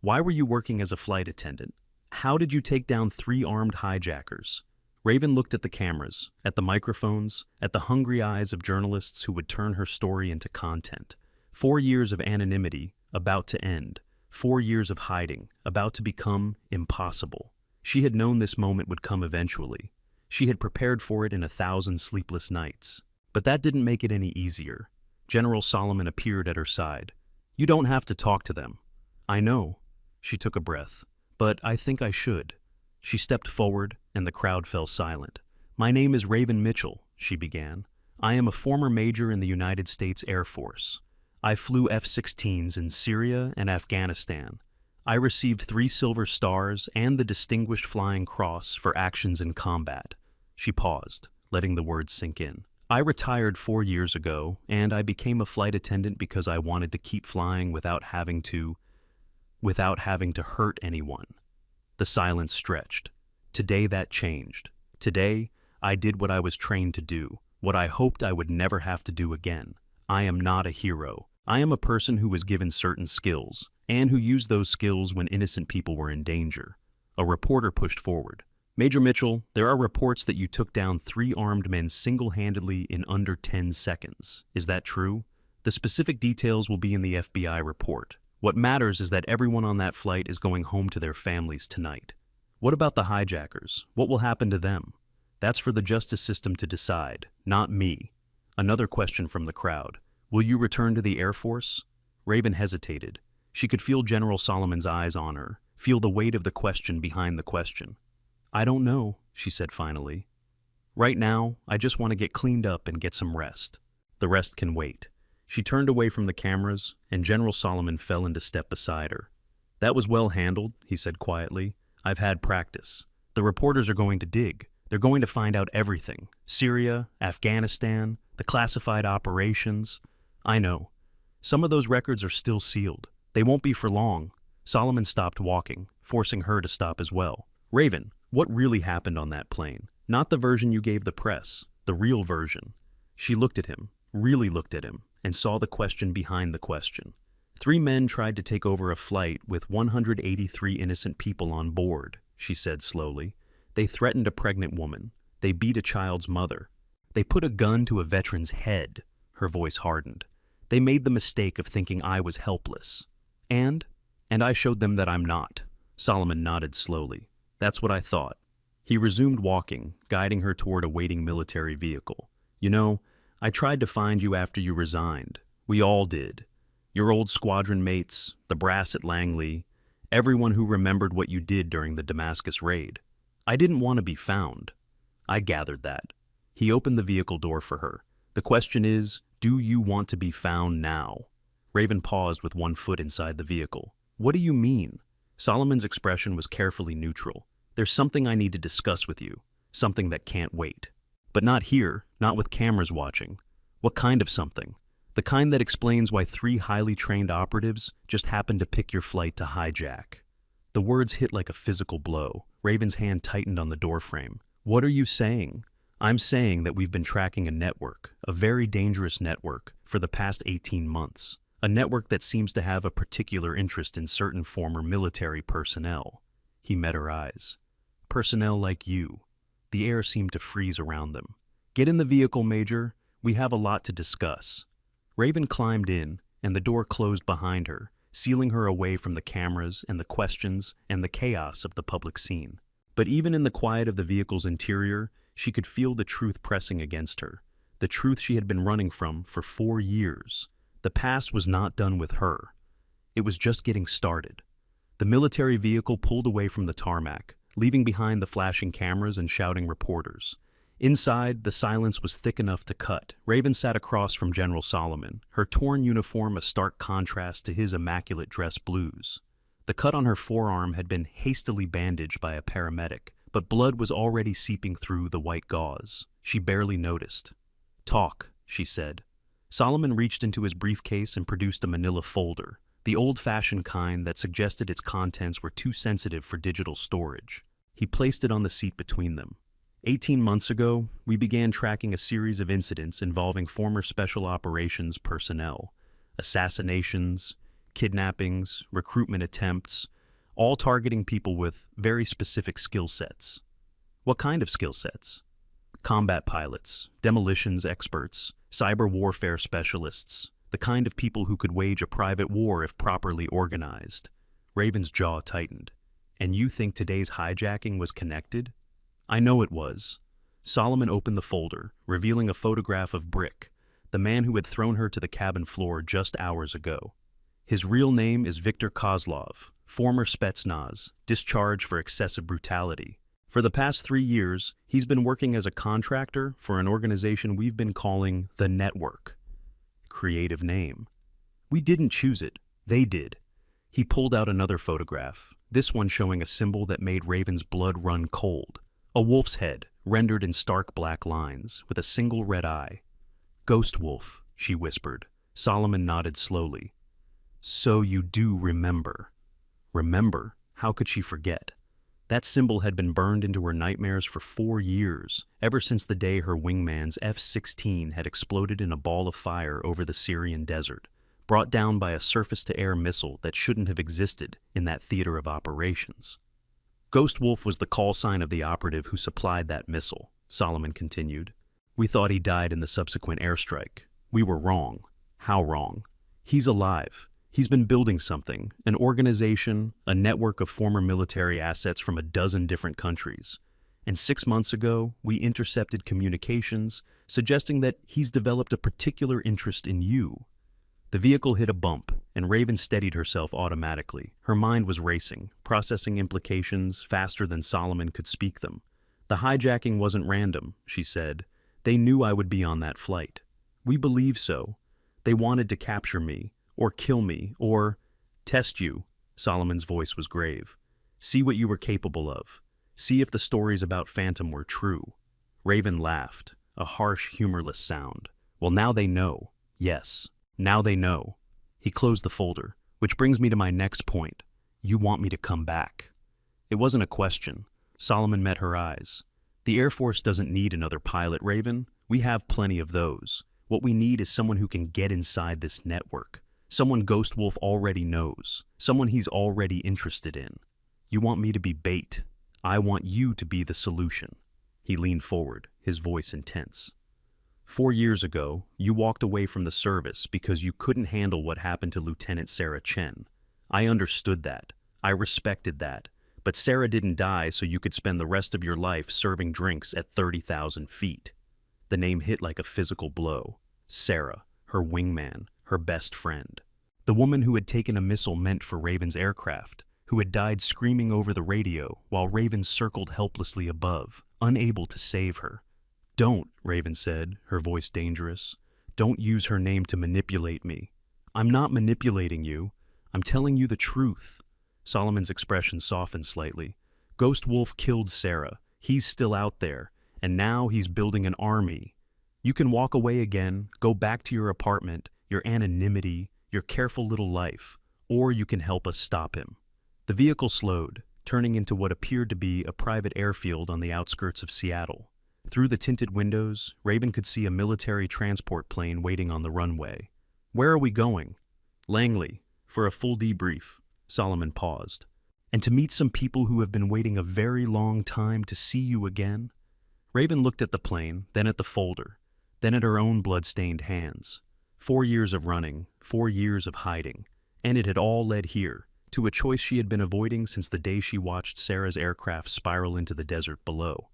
Why were you working as a flight attendant? How did you take down 3 armed hijackers?" Raven looked at the cameras, at the microphones, at the hungry eyes of journalists who would turn her story into content. 4 years of anonymity, about to end. 4 years of hiding, about to become impossible. She had known this moment would come eventually. She had prepared for it in 1,000 sleepless nights. But that didn't make it any easier. General Solomon appeared at her side. "You don't have to talk to them." "I know." She took a breath. "But I think I should." She stepped forward, and the crowd fell silent. "My name is Raven Mitchell," she began. "I am a former major in the United States Air Force. I flew F-16s in Syria and Afghanistan. I received 3 Silver Stars and the Distinguished Flying Cross for actions in combat." She paused, letting the words sink in. "I retired 4 years ago, and I became a flight attendant because I wanted to keep flying without having to hurt anyone." The silence stretched. Today that changed. Today, I did what I was trained to do, what I hoped I would never have to do again. I am not a hero. I am a person who was given certain skills, and who used those skills when innocent people were in danger. A reporter pushed forward. "Major Mitchell, there are reports that you took down 3 armed men single-handedly in under 10 seconds. Is that true? The specific details will be in the FBI report. What matters is that everyone on that flight is going home to their families tonight. What about the hijackers? What will happen to them? That's for the justice system to decide, not me." Another question from the crowd. "Will you return to the Air Force?" Raven hesitated. She could feel General Solomon's eyes on her, feel the weight of the question behind the question. "I don't know," she said finally. "Right now, I just want to get cleaned up and get some rest. The rest can wait." She turned away from the cameras, and General Solomon fell into step beside her. "That was well handled," he said quietly. "I've had practice. The reporters are going to dig. They're going to find out everything. Syria, Afghanistan, the classified operations. I know. Some of those records are still sealed. They won't be for long." Solomon stopped walking, forcing her to stop as well. "Raven, what really happened on that plane? Not the version you gave the press, the real version." She looked at him, really looked at him, and saw the question behind the question. 3 men tried to take over a flight with 183 innocent people on board," she said slowly. "They threatened a pregnant woman. They beat a child's mother. They put a gun to a veteran's head." Her voice hardened. They made the mistake of thinking I was helpless. And I showed them that I'm not. Solomon nodded slowly. That's what I thought. He resumed walking, guiding her toward a waiting military vehicle. You know, I tried to find you after you resigned. We all did. Your old squadron mates, the brass at Langley, everyone who remembered what you did during the Damascus raid. I didn't want to be found. I gathered that. He opened the vehicle door for her. The question is, do you want to be found now? Raven paused with one foot inside the vehicle. What do you mean? Solomon's expression was carefully neutral. There's something I need to discuss with you. Something that can't wait. But not here, not with cameras watching. What kind of something? The kind that explains why 3 highly trained operatives just happened to pick your flight to hijack. The words hit like a physical blow. Raven's hand tightened on the doorframe. What are you saying? I'm saying that we've been tracking a network, a very dangerous network, for the past 18 months. A network that seems to have a particular interest in certain former military personnel. He met her eyes. Personnel like you. The air seemed to freeze around them. Get in the vehicle, Major. We have a lot to discuss. Raven climbed in, and the door closed behind her, sealing her away from the cameras and the questions and the chaos of the public scene. But even in the quiet of the vehicle's interior, she could feel the truth pressing against her. The truth she had been running from for 4 years. The past was not done with her. It was just getting started. The military vehicle pulled away from the tarmac, leaving behind the flashing cameras and shouting reporters. Inside, the silence was thick enough to cut. Raven sat across from General Solomon, her torn uniform a stark contrast to his immaculate dress blues. The cut on her forearm had been hastily bandaged by a paramedic, but blood was already seeping through the white gauze. She barely noticed. Talk, she said. Solomon reached into his briefcase and produced a manila folder, the old-fashioned kind that suggested its contents were too sensitive for digital storage. He placed it on the seat between them. 18 months ago, we began tracking a series of incidents involving former Special Operations personnel. Assassinations, kidnappings, recruitment attempts, all targeting people with very specific skill sets. What kind of skill sets? Combat pilots, demolitions experts, cyber warfare specialists, the kind of people who could wage a private war if properly organized. Raven's jaw tightened. And you think today's hijacking was connected? I know it was. Solomon opened the folder, revealing a photograph of Brick, the man who had thrown her to the cabin floor just hours ago. His real name is Viktor Kozlov, former Spetsnaz, discharged for excessive brutality. For the past 3 years, he's been working as a contractor for an organization we've been calling The Network. Creative name. We didn't choose it. They did. He pulled out another photograph, this one showing a symbol that made Raven's blood run cold. A wolf's head, rendered in stark black lines, with a single red eye. Ghost wolf, she whispered. Solomon nodded slowly. So you do remember. Remember? How could she forget? That symbol had been burned into her nightmares for 4 years, ever since the day her wingman's F-16 had exploded in a ball of fire over the Syrian desert, brought down by a surface-to-air missile that shouldn't have existed in that theater of operations. Ghost Wolf was the call sign of the operative who supplied that missile, Solomon continued. We thought he died in the subsequent airstrike. We were wrong. How wrong? He's alive. He's been building something, an organization, a network of former military assets from a dozen different countries. And 6 months ago, we intercepted communications suggesting that he's developed a particular interest in you. The vehicle hit a bump, and Raven steadied herself automatically. Her mind was racing, processing implications faster than Solomon could speak them. The hijacking wasn't random, she said. They knew I would be on that flight. We believe so. They wanted to capture me, or kill me, or test you. Solomon's voice was grave. See what you were capable of. See if the stories about Phantom were true. Raven laughed, a harsh, humorless sound. Well, now they know. Yes, now they know. He closed the folder, which brings me to my next point. You want me to come back. It wasn't a question. Solomon met her eyes. The Air Force doesn't need another pilot, Raven. We have plenty of those. What we need is someone who can get inside this network. Someone Ghost Wolf already knows. Someone he's already interested in. You want me to be bait. I want you to be the solution. He leaned forward, his voice intense. 4 years ago, you walked away from the service because you couldn't handle what happened to Lieutenant Sarah Chen. I understood that. I respected that. But Sarah didn't die so you could spend the rest of your life serving drinks at 30,000 feet. The name hit like a physical blow. Sarah, her wingman, her best friend. The woman who had taken a missile meant for Raven's aircraft, who had died screaming over the radio while Raven circled helplessly above, unable to save her. "Don't," Raven said, her voice dangerous. "Don't use her name to manipulate me. I'm not manipulating you. I'm telling you the truth." Solomon's expression softened slightly. "Ghost Wolf killed Sarah. He's still out there, and now he's building an army. You can walk away again, go back to your apartment, your anonymity, your careful little life, or you can help us stop him." The vehicle slowed, turning into what appeared to be a private airfield on the outskirts of Seattle. Through the tinted windows, Raven could see a military transport plane waiting on the runway. "Where are we going?" "Langley, for a full debrief." Solomon paused. "And to meet some people who have been waiting a very long time to see you again?" Raven looked at the plane, then at the folder, then at her own blood-stained hands. 4 years of running, 4 years of hiding, and it had all led here, to a choice she had been avoiding since the day she watched Sarah's aircraft spiral into the desert below.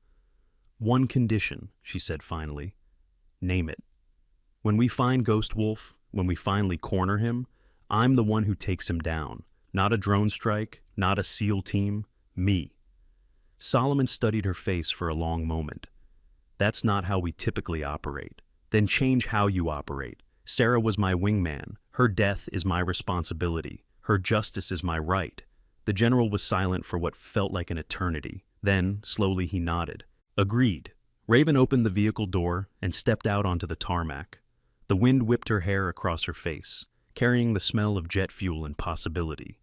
"One condition," she said finally. "Name it. When we find Ghost Wolf, when we finally corner him, I'm the one who takes him down. Not a drone strike, not a SEAL team, me." Solomon studied her face for a long moment. "That's not how we typically operate." "Then change how you operate. Sarah was my wingman. Her death is my responsibility. Her justice is my right." The general was silent for what felt like an eternity. Then, slowly he nodded. "Agreed." Raven opened the vehicle door and stepped out onto the tarmac. The wind whipped her hair across her face, carrying the smell of jet fuel and possibility.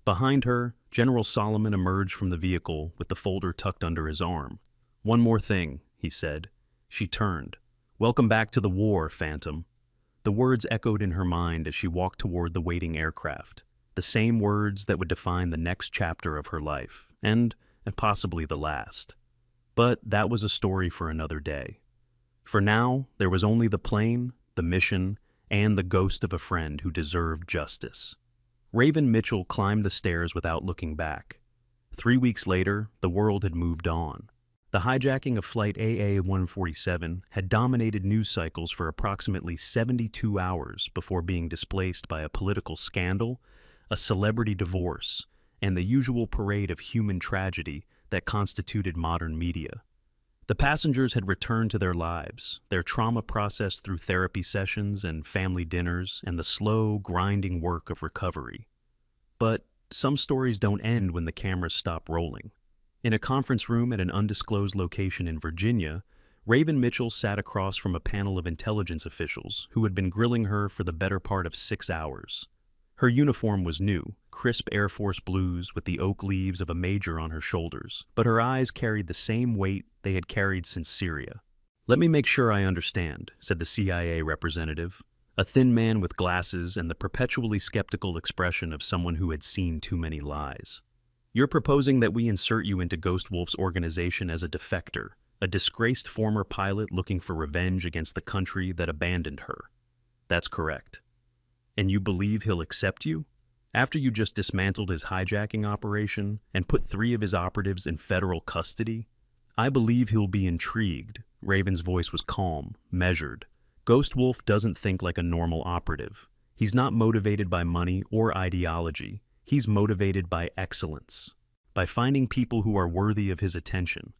Behind her, General Solomon emerged from the vehicle with the folder tucked under his arm. "One more thing," he said. She turned. "Welcome back to the war, Phantom." The words echoed in her mind as she walked toward the waiting aircraft. The same words that would define the next chapter of her life, and possibly the last. But that was a story for another day. For now, there was only the plane, the mission, and the ghost of a friend who deserved justice. Raven Mitchell climbed the stairs without looking back. 3 weeks later, the world had moved on. The hijacking of Flight AA-147 had dominated news cycles for approximately 72 hours before being displaced by a political scandal, a celebrity divorce, and the usual parade of human tragedy that constituted modern media. The passengers had returned to their lives, their trauma processed through therapy sessions and family dinners and the slow, grinding work of recovery. But some stories don't end when the cameras stop rolling. In a conference room at an undisclosed location in Virginia, Raven Mitchell sat across from a panel of intelligence officials who had been grilling her for the better part of 6 hours. Her uniform was new, crisp Air Force blues with the oak leaves of a major on her shoulders, but her eyes carried the same weight they had carried since Syria. "Let me make sure I understand," said the CIA representative, a thin man with glasses and the perpetually skeptical expression of someone who had seen too many lies. "You're proposing that we insert you into Ghost Wolf's organization as a defector, a disgraced former pilot looking for revenge against the country that abandoned her." "That's correct." "And you believe he'll accept you? After you just dismantled his hijacking operation and put 3 of his operatives in federal custody?" "I believe he'll be intrigued." Raven's voice was calm, measured. "Ghost Wolf doesn't think like a normal operative. He's not motivated by money or ideology. He's motivated by excellence, by finding people who are worthy of his attention.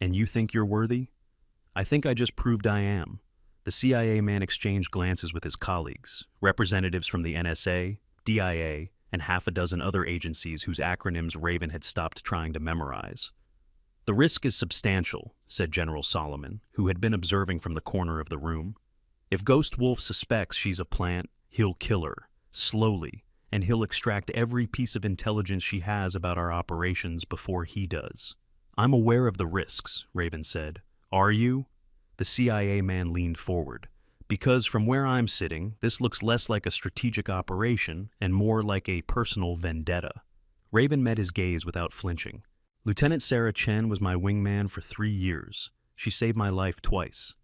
And you think you're worthy?" "I think I just proved I am." The CIA man exchanged glances with his colleagues, representatives from the NSA, DIA, and half a dozen other agencies whose acronyms Raven had stopped trying to memorize. "The risk is substantial," said General Solomon, who had been observing from the corner of the room. "If Ghost Wolf suspects she's a plant, he'll kill her, slowly, and he'll extract every piece of intelligence she has about our operations before he does." "I'm aware of the risks," Raven said. "Are you?" The CIA man leaned forward. "Because from where I'm sitting, this looks less like a strategic operation and more like a personal vendetta." Raven met his gaze without flinching. "Lieutenant Sarah Chen was my wingman for 3 years. She saved my life twice.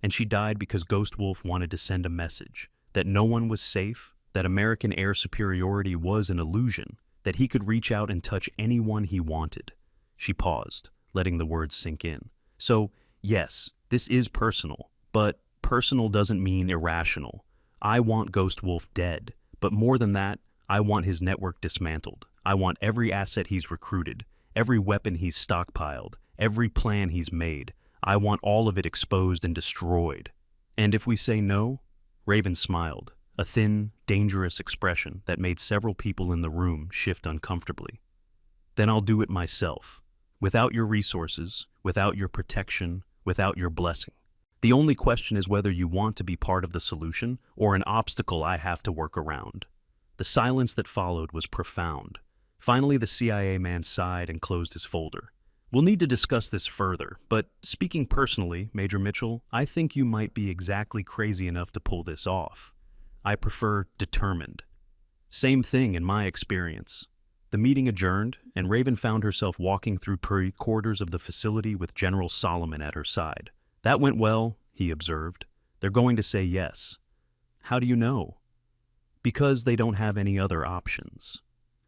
And she died because Ghost Wolf wanted to send a message that no one was safe, that American air superiority was an illusion, that he could reach out and touch anyone he wanted. She paused, letting the words sink in. So, yes, this is personal, but personal doesn't mean irrational. I want Ghost Wolf dead, but more than that, I want his network dismantled. I want every asset he's recruited, every weapon he's stockpiled, every plan he's made. I want all of it exposed and destroyed. And if we say no? Raven smiled, a thin, dangerous expression that made several people in the room shift uncomfortably. Then I'll do it myself, without your resources, without your protection, without your blessing. The only question is whether you want to be part of the solution or an obstacle I have to work around. The silence that followed was profound. Finally, the CIA man sighed and closed his folder. We'll need to discuss this further, but speaking personally, Major Mitchell, I think you might be exactly crazy enough to pull this off. I prefer determined. Same thing in my experience. The meeting adjourned, and Raven found herself walking through corridors of the facility with General Solomon at her side. That went well, he observed. They're going to say yes. How do you know? Because they don't have any other options.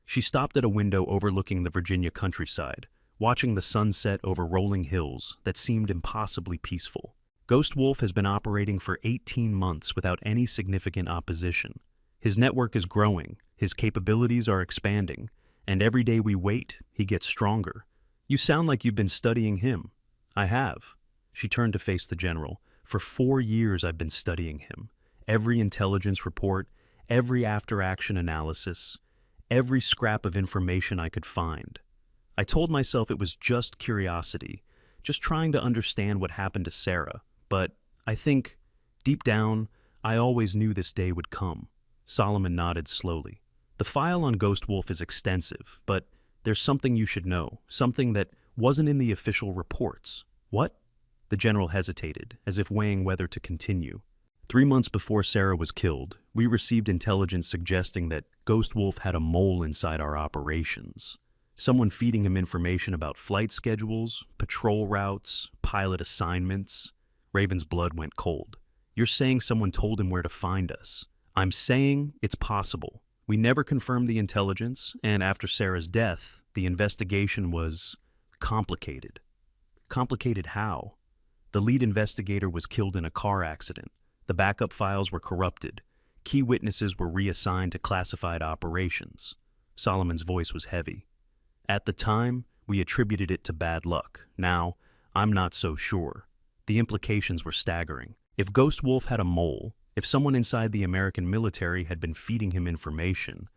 She stopped at a window overlooking the Virginia countryside, watching the sunset over rolling hills that seemed impossibly peaceful. Ghost Wolf has been operating for 18 months without any significant opposition. His network is growing, his capabilities are expanding, and every day we wait, he gets stronger. You sound like you've been studying him. I have. She turned to face the general. For 4 years I've been studying him. Every intelligence report, every after-action analysis, every scrap of information I could find. I told myself it was just curiosity, just trying to understand what happened to Sarah, but I think, deep down, I always knew this day would come. Solomon nodded slowly. The file on Ghost Wolf is extensive, but there's something you should know, something that wasn't in the official reports. What? The general hesitated, as if weighing whether to continue. 3 months before Sarah was killed, we received intelligence suggesting that Ghost Wolf had a mole inside our operations. Someone feeding him information about flight schedules, patrol routes, pilot assignments. Raven's blood went cold. You're saying someone told him where to find us. I'm saying it's possible. We never confirmed the intelligence, and after Sarah's death, the investigation was complicated. Complicated how? The lead investigator was killed in a car accident. The backup files were corrupted. Key witnesses were reassigned to classified operations. Solomon's voice was heavy. At the time, we attributed it to bad luck. Now, I'm not so sure. The implications were staggering. If Ghost Wolf had a mole, if someone inside the American military had been feeding him information,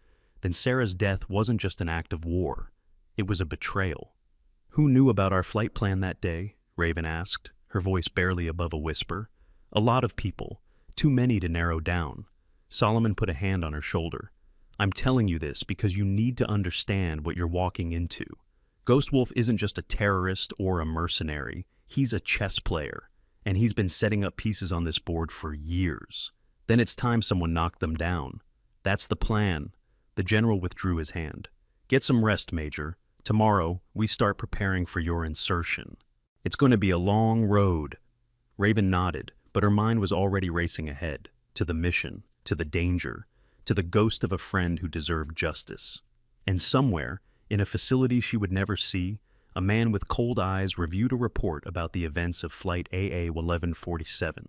then Sarah's death wasn't just an act of war. It was a betrayal. Who knew about our flight plan that day? Raven asked, her voice barely above a whisper. A lot of people, too many to narrow down. Solomon put a hand on her shoulder. I'm telling you this because you need to understand what you're walking into. Ghost Wolf isn't just a terrorist or a mercenary. He's a chess player, and he's been setting up pieces on this board for years. Then it's time someone knocked them down. That's the plan. The general withdrew his hand. Get some rest, Major. Tomorrow, we start preparing for your insertion. It's going to be a long road. Raven nodded, but her mind was already racing ahead, to the mission, to the danger, to the ghost of a friend who deserved justice. And somewhere, in a facility she would never see, a man with cold eyes reviewed a report about the events of Flight AA-1147.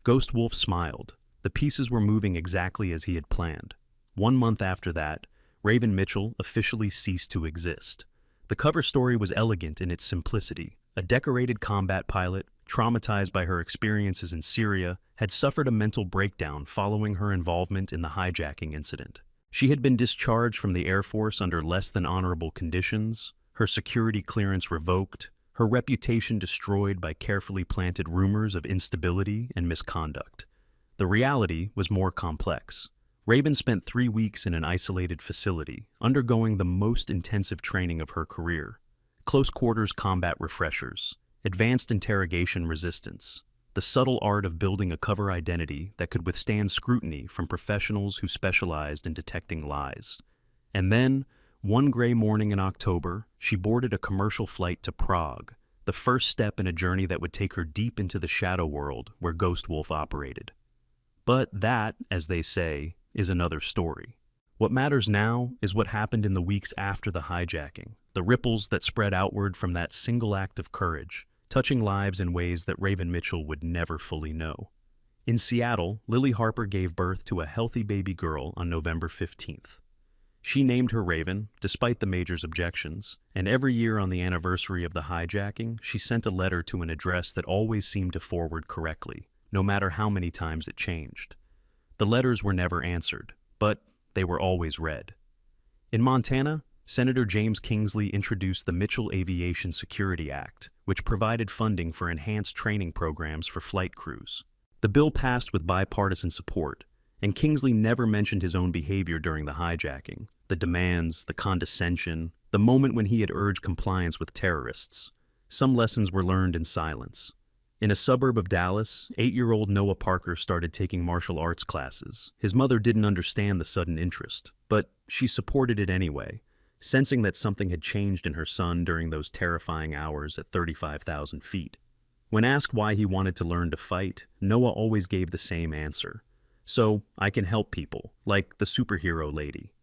Ghost Wolf smiled. The pieces were moving exactly as he had planned. 1 month after that, Raven Mitchell officially ceased to exist. The cover story was elegant in its simplicity. A decorated combat pilot, traumatized by her experiences in Syria, had suffered a mental breakdown following her involvement in the hijacking incident. She had been discharged from the Air Force under less than honorable conditions, her security clearance revoked, her reputation destroyed by carefully planted rumors of instability and misconduct. The reality was more complex. Raven spent 3 weeks in an isolated facility, undergoing the most intensive training of her career. Close quarters combat refreshers, advanced interrogation resistance, the subtle art of building a cover identity that could withstand scrutiny from professionals who specialized in detecting lies. And then, one gray morning in October, she boarded a commercial flight to Prague, the first step in a journey that would take her deep into the shadow world where Ghost Wolf operated. But that, as they say, is another story. What matters now is what happened in the weeks after the hijacking, the ripples that spread outward from that single act of courage, touching lives in ways that Raven Mitchell would never fully know. In Seattle, Lily Harper gave birth to a healthy baby girl on November 15th. She named her Raven, despite the Major's objections, and every year on the anniversary of the hijacking, she sent a letter to an address that always seemed to forward correctly, no matter how many times it changed. The letters were never answered, but they were always read. In Montana, Senator James Kingsley introduced the Mitchell Aviation Security Act, which provided funding for enhanced training programs for flight crews. The bill passed with bipartisan support, and Kingsley never mentioned his own behavior during the hijacking, the demands, the condescension, the moment when he had urged compliance with terrorists. Some lessons were learned in silence. In a suburb of Dallas, 8-year-old Noah Parker started taking martial arts classes. His mother didn't understand the sudden interest, but she supported it anyway, sensing that something had changed in her son during those terrifying hours at 35,000 feet. When asked why he wanted to learn to fight, Noah always gave the same answer. So I can help people, like the superhero lady.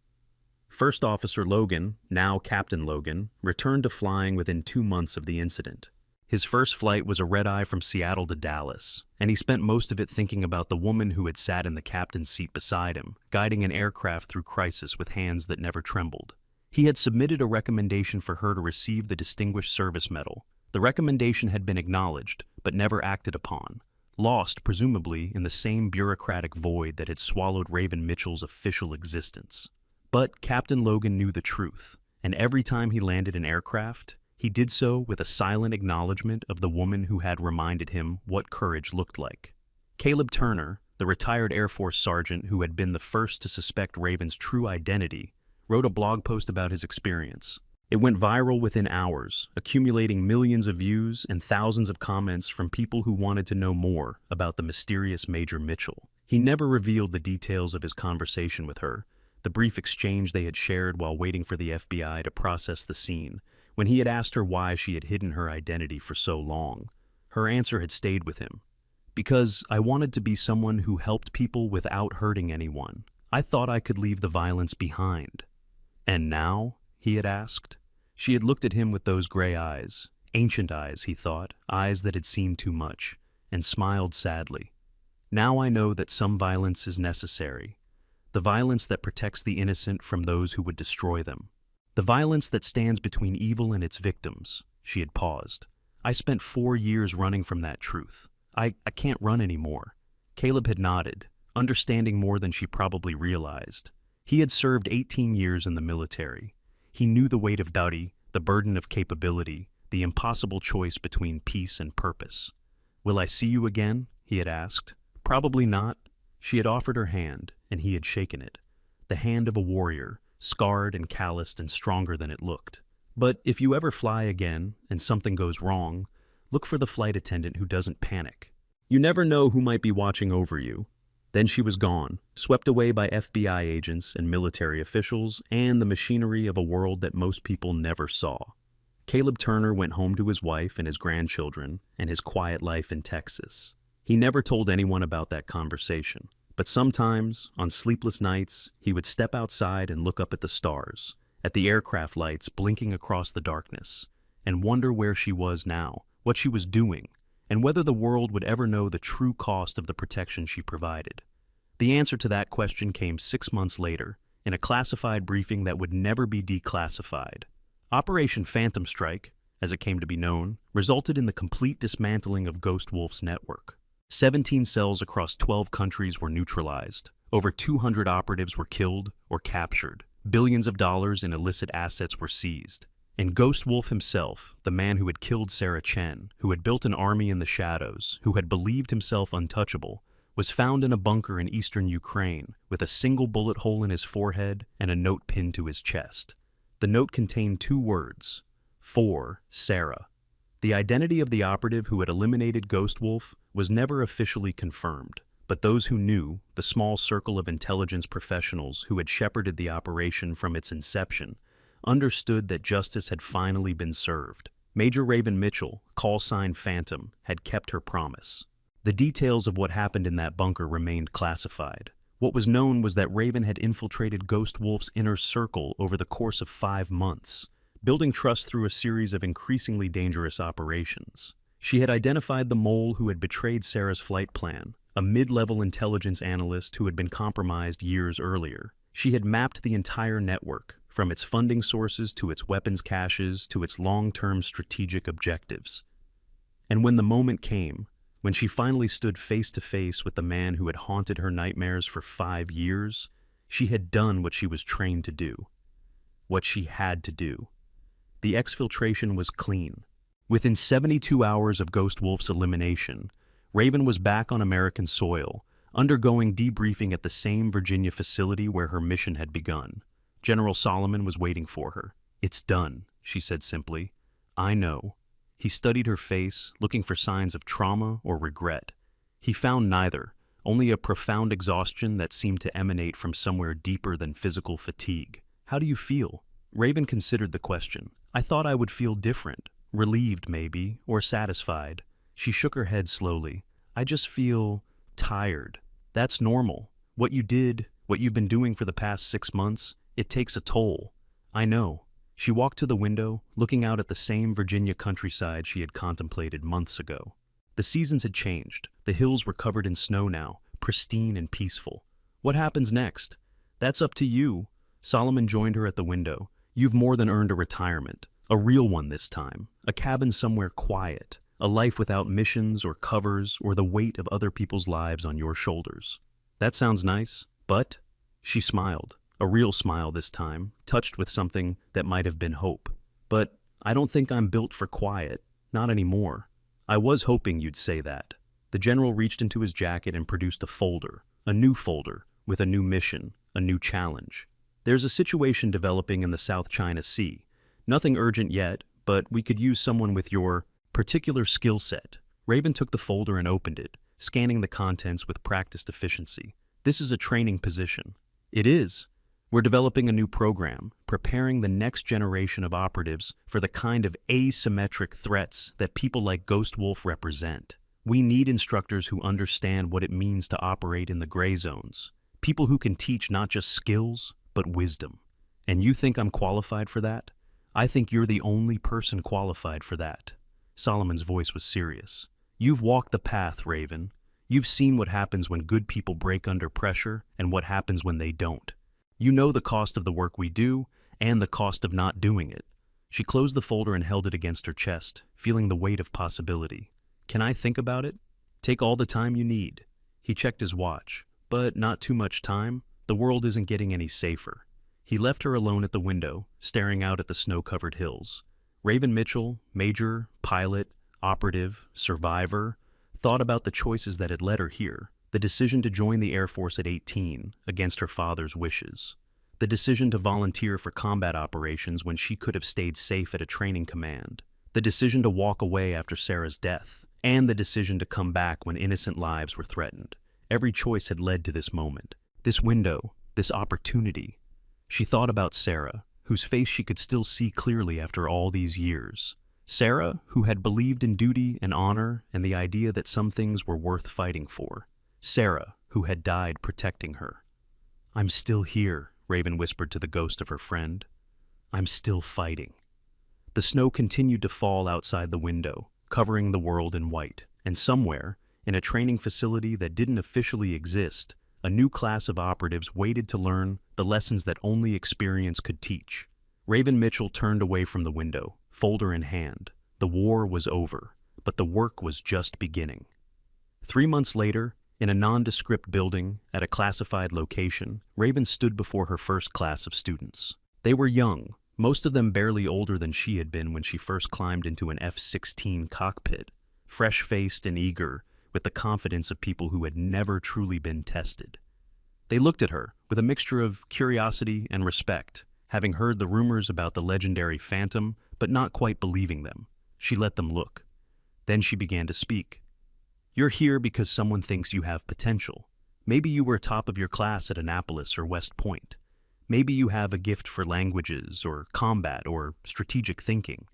First Officer Logan, now Captain Logan, returned to flying within 2 months of the incident. His first flight was a red-eye from Seattle to Dallas, and he spent most of it thinking about the woman who had sat in the captain's seat beside him, guiding an aircraft through crisis with hands that never trembled. He had submitted a recommendation for her to receive the Distinguished Service Medal. The recommendation had been acknowledged, but never acted upon, lost presumably in the same bureaucratic void that had swallowed Raven Mitchell's official existence. But Captain Logan knew the truth, and every time he landed an aircraft, he did so with a silent acknowledgement of the woman who had reminded him what courage looked like. Caleb Turner, the retired Air Force sergeant who had been the first to suspect Raven's true identity, wrote a blog post about his experience. It went viral within hours, accumulating millions of views and thousands of comments from people who wanted to know more about the mysterious Major Mitchell. He never revealed the details of his conversation with her, the brief exchange they had shared while waiting for the FBI to process the scene, when he had asked her why she had hidden her identity for so long. Her answer had stayed with him. "Because I wanted to be someone who helped people without hurting anyone. I thought I could leave the violence behind." "And now?" he had asked. She had looked at him with those gray eyes, ancient eyes, he thought, eyes that had seen too much, and smiled sadly. "Now I know that some violence is necessary. The violence that protects the innocent from those who would destroy them. The violence that stands between evil and its victims." She had paused. "I spent 4 years running from that truth. I can't run anymore." Caleb had nodded, understanding more than she probably realized. He had served 18 years in the military. He knew the weight of duty, the burden of capability, the impossible choice between peace and purpose. "Will I see you again?" he had asked. "Probably not." She had offered her hand, and he had shaken it. The hand of a warrior, scarred and calloused and stronger than it looked. "But if you ever fly again, and something goes wrong, look for the flight attendant who doesn't panic. You never know who might be watching over you." Then she was gone, swept away by FBI agents and military officials and the machinery of a world that most people never saw. Caleb Turner went home to his wife and his grandchildren and his quiet life in Texas. He never told anyone about that conversation, but sometimes, on sleepless nights, he would step outside and look up at the stars, at the aircraft lights blinking across the darkness, and wonder where she was now, what she was doing, and whether the world would ever know the true cost of the protection she provided. The answer to that question came 6 months later, in a classified briefing that would never be declassified. Operation Phantom Strike, as it came to be known, resulted in the complete dismantling of Ghost Wolf's network. 17 cells across 12 countries were neutralized. Over 200 operatives were killed or captured. Billions of dollars in illicit assets were seized. And Ghost Wolf himself, the man who had killed Sarah Chen, who had built an army in the shadows, who had believed himself untouchable, was found in a bunker in eastern Ukraine with a single bullet hole in his forehead and a note pinned to his chest. The note contained 2 words, "For Sarah." The identity of the operative who had eliminated Ghost Wolf was never officially confirmed, but those who knew, the small circle of intelligence professionals who had shepherded the operation from its inception, understood that justice had finally been served. Major Raven Mitchell, call sign Phantom, had kept her promise. The details of what happened in that bunker remained classified. What was known was that Raven had infiltrated Ghost Wolf's inner circle over the course of 5 months, building trust through a series of increasingly dangerous operations. She had identified the mole who had betrayed Sarah's flight plan, a mid-level intelligence analyst who had been compromised years earlier. She had mapped the entire network, from its funding sources to its weapons caches to its long-term strategic objectives. And when the moment came, when she finally stood face to face with the man who had haunted her nightmares for 5 years, she had done what she was trained to do. What she had to do. The exfiltration was clean. Within 72 hours of Ghost Wolf's elimination, Raven was back on American soil, undergoing debriefing at the same Virginia facility where her mission had begun. General Solomon was waiting for her. "It's done," she said simply. "I know." He studied her face, looking for signs of trauma or regret. He found neither, only a profound exhaustion that seemed to emanate from somewhere deeper than physical fatigue. "How do you feel?" Raven considered the question. "I thought I would feel different, relieved maybe, or satisfied." She shook her head slowly. "I just feel tired. That's normal. What you did, what you've been doing for the past 6 months, it takes a toll. I know." She walked to the window, looking out at the same Virginia countryside she had contemplated months ago. The seasons had changed. The hills were covered in snow now, pristine and peaceful. "What happens next?" "That's up to you." Solomon joined her at the window. "You've more than earned a retirement. A real one this time. A cabin somewhere quiet. A life without missions or covers or the weight of other people's lives on your shoulders." "That sounds nice, but—" She smiled. A real smile this time, touched with something that might have been hope. "But I don't think I'm built for quiet. Not anymore." "I was hoping you'd say that." The general reached into his jacket and produced a new folder, with a new mission, a new challenge. "There's a situation developing in the South China Sea. Nothing urgent yet, but we could use someone with your particular skill set." Raven took the folder and opened it, scanning the contents with practiced efficiency. "This is a training position." "It is. We're developing a new program, preparing the next generation of operatives for the kind of asymmetric threats that people like Ghost Wolf represent. We need instructors who understand what it means to operate in the gray zones. People who can teach not just skills, but wisdom. And you think I'm qualified for that? I think you're the only person qualified for that." Solomon's voice was serious. "You've walked the path, Raven. You've seen what happens when good people break under pressure and what happens when they don't. You know the cost of the work we do and the cost of not doing it." She closed the folder and held it against her chest, feeling the weight of possibility. "Can I think about it?" "Take all the time you need." He checked his watch. "But not too much time. The world isn't getting any safer." He left her alone at the window, staring out at the snow-covered hills. Raven Mitchell, major, pilot, operative, survivor, thought about the choices that had led her here. The decision to join the Air Force at 18, against her father's wishes. The decision to volunteer for combat operations when she could have stayed safe at a training command. The decision to walk away after Sarah's death. And the decision to come back when innocent lives were threatened. Every choice had led to this moment. This window, this opportunity. She thought about Sarah, whose face she could still see clearly after all these years. Sarah, who had believed in duty and honor and the idea that some things were worth fighting for. Sarah, who had died protecting her. "I'm still here," Raven whispered to the ghost of her friend. "I'm still fighting." The snow continued to fall outside the window, covering the world in white, and somewhere, in a training facility that didn't officially exist, a new class of operatives waited to learn the lessons that only experience could teach. Raven Mitchell turned away from the window, folder in hand. The war was over, but the work was just beginning. 3 months later, in a nondescript building at a classified location, Raven stood before her first class of students. They were young, most of them barely older than she had been when she first climbed into an F-16 cockpit, fresh-faced and eager, with the confidence of people who had never truly been tested. They looked at her with a mixture of curiosity and respect, having heard the rumors about the legendary Phantom, but not quite believing them. She let them look. Then she began to speak. "You're here because someone thinks you have potential. Maybe you were top of your class at Annapolis or West Point. Maybe you have a gift for languages or combat or strategic thinking.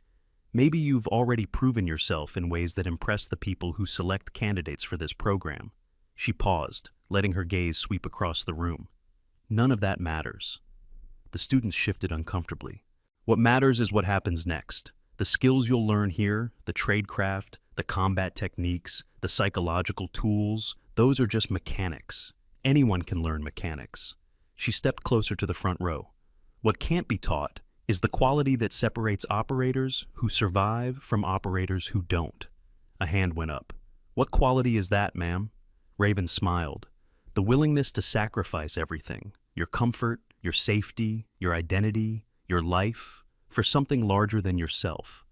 Maybe you've already proven yourself in ways that impress the people who select candidates for this program. She paused, letting her gaze sweep across the room. None of that matters. The students shifted uncomfortably. What matters is what happens next. The skills you'll learn here, the tradecraft, the combat techniques, the psychological tools, those are just mechanics. Anyone can learn mechanics. She stepped closer to the front row. What can't be taught is the quality that separates operators who survive from operators who don't. A hand went up. What quality is that, ma'am? Raven smiled. The willingness to sacrifice everything, your comfort, your safety, your identity, your life, for something larger than yourself.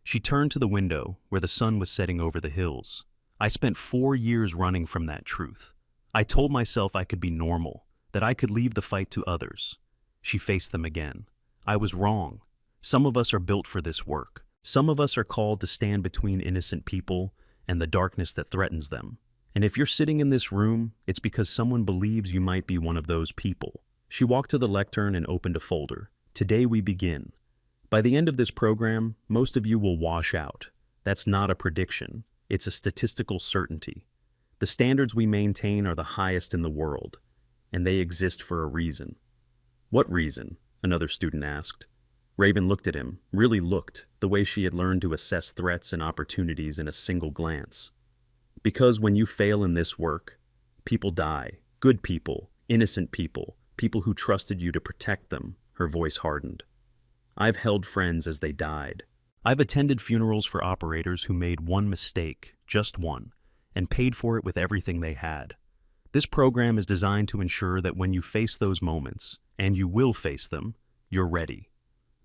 She turned to the window where the sun was setting over the hills. I spent 4 years running from that truth. I told myself I could be normal, that I could leave the fight to others. She faced them again. I was wrong. Some of us are built for this work. Some of us are called to stand between innocent people and the darkness that threatens them. And if you're sitting in this room, it's because someone believes you might be one of those people. She walked to the lectern and opened a folder. Today we begin. By the end of this program, most of you will wash out. That's not a prediction. It's a statistical certainty. The standards we maintain are the highest in the world, and they exist for a reason. What reason? Another student asked. Raven looked at him, really looked, the way she had learned to assess threats and opportunities in a single glance. Because when you fail in this work, people die. Good people, innocent people, people who trusted you to protect them. Her voice hardened. I've held friends as they died. I've attended funerals for operators who made one mistake, just one, and paid for it with everything they had. This program is designed to ensure that when you face those moments, and you will face them, you're ready.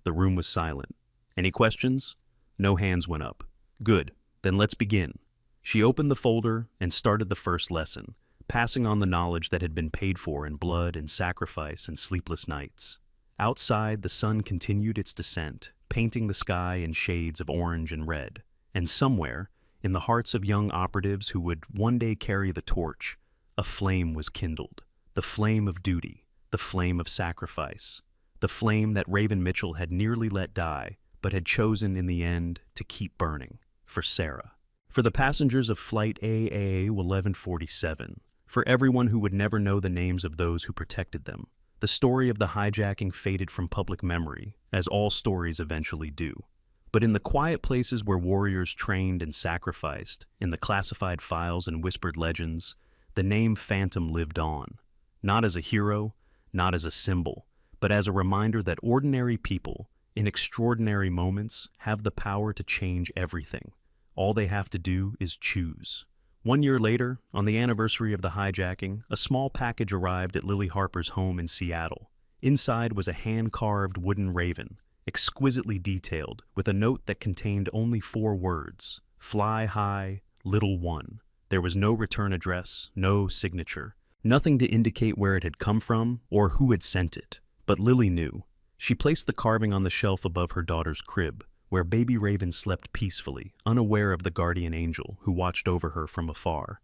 The room was silent. Any questions? No hands went up. Good, then let's begin. She opened the folder and started the first lesson, passing on the knowledge that had been paid for in blood and sacrifice and sleepless nights. Outside, the sun continued its descent, painting the sky in shades of orange and red. And somewhere, in the hearts of young operatives who would one day carry the torch, a flame was kindled. The flame of duty, the flame of sacrifice, the flame that Raven Mitchell had nearly let die, but had chosen in the end to keep burning, for Sarah. For the passengers of Flight AA 1147, for everyone who would never know the names of those who protected them, the story of the hijacking faded from public memory, as all stories eventually do. But in the quiet places where warriors trained and sacrificed, in the classified files and whispered legends, the name Phantom lived on, not as a hero, not as a symbol, but as a reminder that ordinary people, in extraordinary moments, have the power to change everything. All they have to do is choose. 1 year later, on the anniversary of the hijacking, a small package arrived at Lily Harper's home in Seattle. Inside was a hand-carved wooden raven, exquisitely detailed, with a note that contained only 4 words: "Fly high, little one." There was no return address, no signature, nothing to indicate where it had come from or who had sent it. But Lily knew. She placed the carving on the shelf above her daughter's crib, where baby Raven slept peacefully, unaware of the guardian angel who watched over her from afar.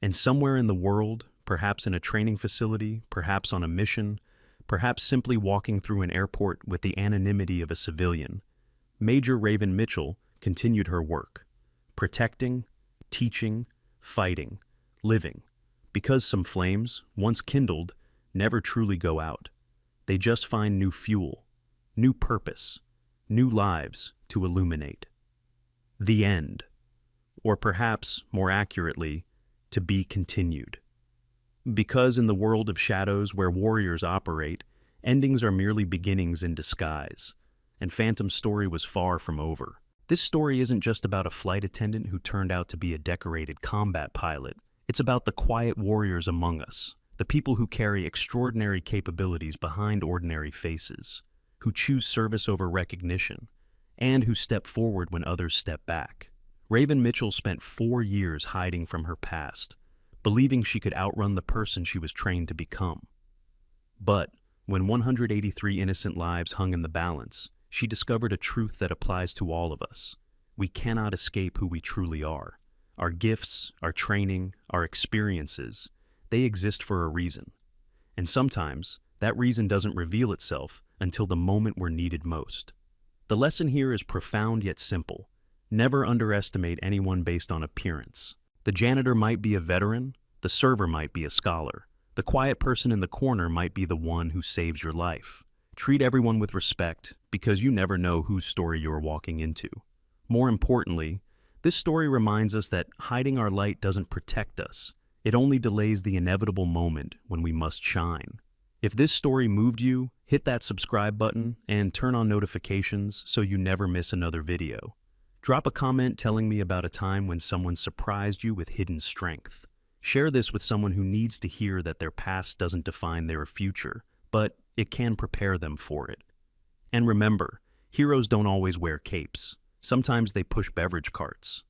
And somewhere in the world, perhaps in a training facility, perhaps on a mission, perhaps simply walking through an airport with the anonymity of a civilian, Major Raven Mitchell continued her work, protecting, teaching, fighting, living, because some flames, once kindled, never truly go out. They just find new fuel, new purpose, new lives to illuminate. The end, or perhaps, more accurately, to be continued. Because in the world of shadows where warriors operate, endings are merely beginnings in disguise, and Phantom's story was far from over. This story isn't just about a flight attendant who turned out to be a decorated combat pilot. It's about the quiet warriors among us, the people who carry extraordinary capabilities behind ordinary faces, who choose service over recognition, and who step forward when others step back. Raven Mitchell spent 4 years hiding from her past, believing she could outrun the person she was trained to become. But when 183 innocent lives hung in the balance, she discovered a truth that applies to all of us. We cannot escape who we truly are. Our gifts, our training, our experiences, they exist for a reason. And sometimes, that reason doesn't reveal itself until the moment we're needed most. The lesson here is profound yet simple. Never underestimate anyone based on appearance. The janitor might be a veteran, the server might be a scholar. The quiet person in the corner might be the one who saves your life. Treat everyone with respect, because you never know whose story you are walking into. More importantly, this story reminds us that hiding our light doesn't protect us. It only delays the inevitable moment when we must shine. If this story moved you, hit that subscribe button and turn on notifications so you never miss another video. Drop a comment telling me about a time when someone surprised you with hidden strength. Share this with someone who needs to hear that their past doesn't define their future, but it can prepare them for it. And remember, heroes don't always wear capes. Sometimes they push beverage carts.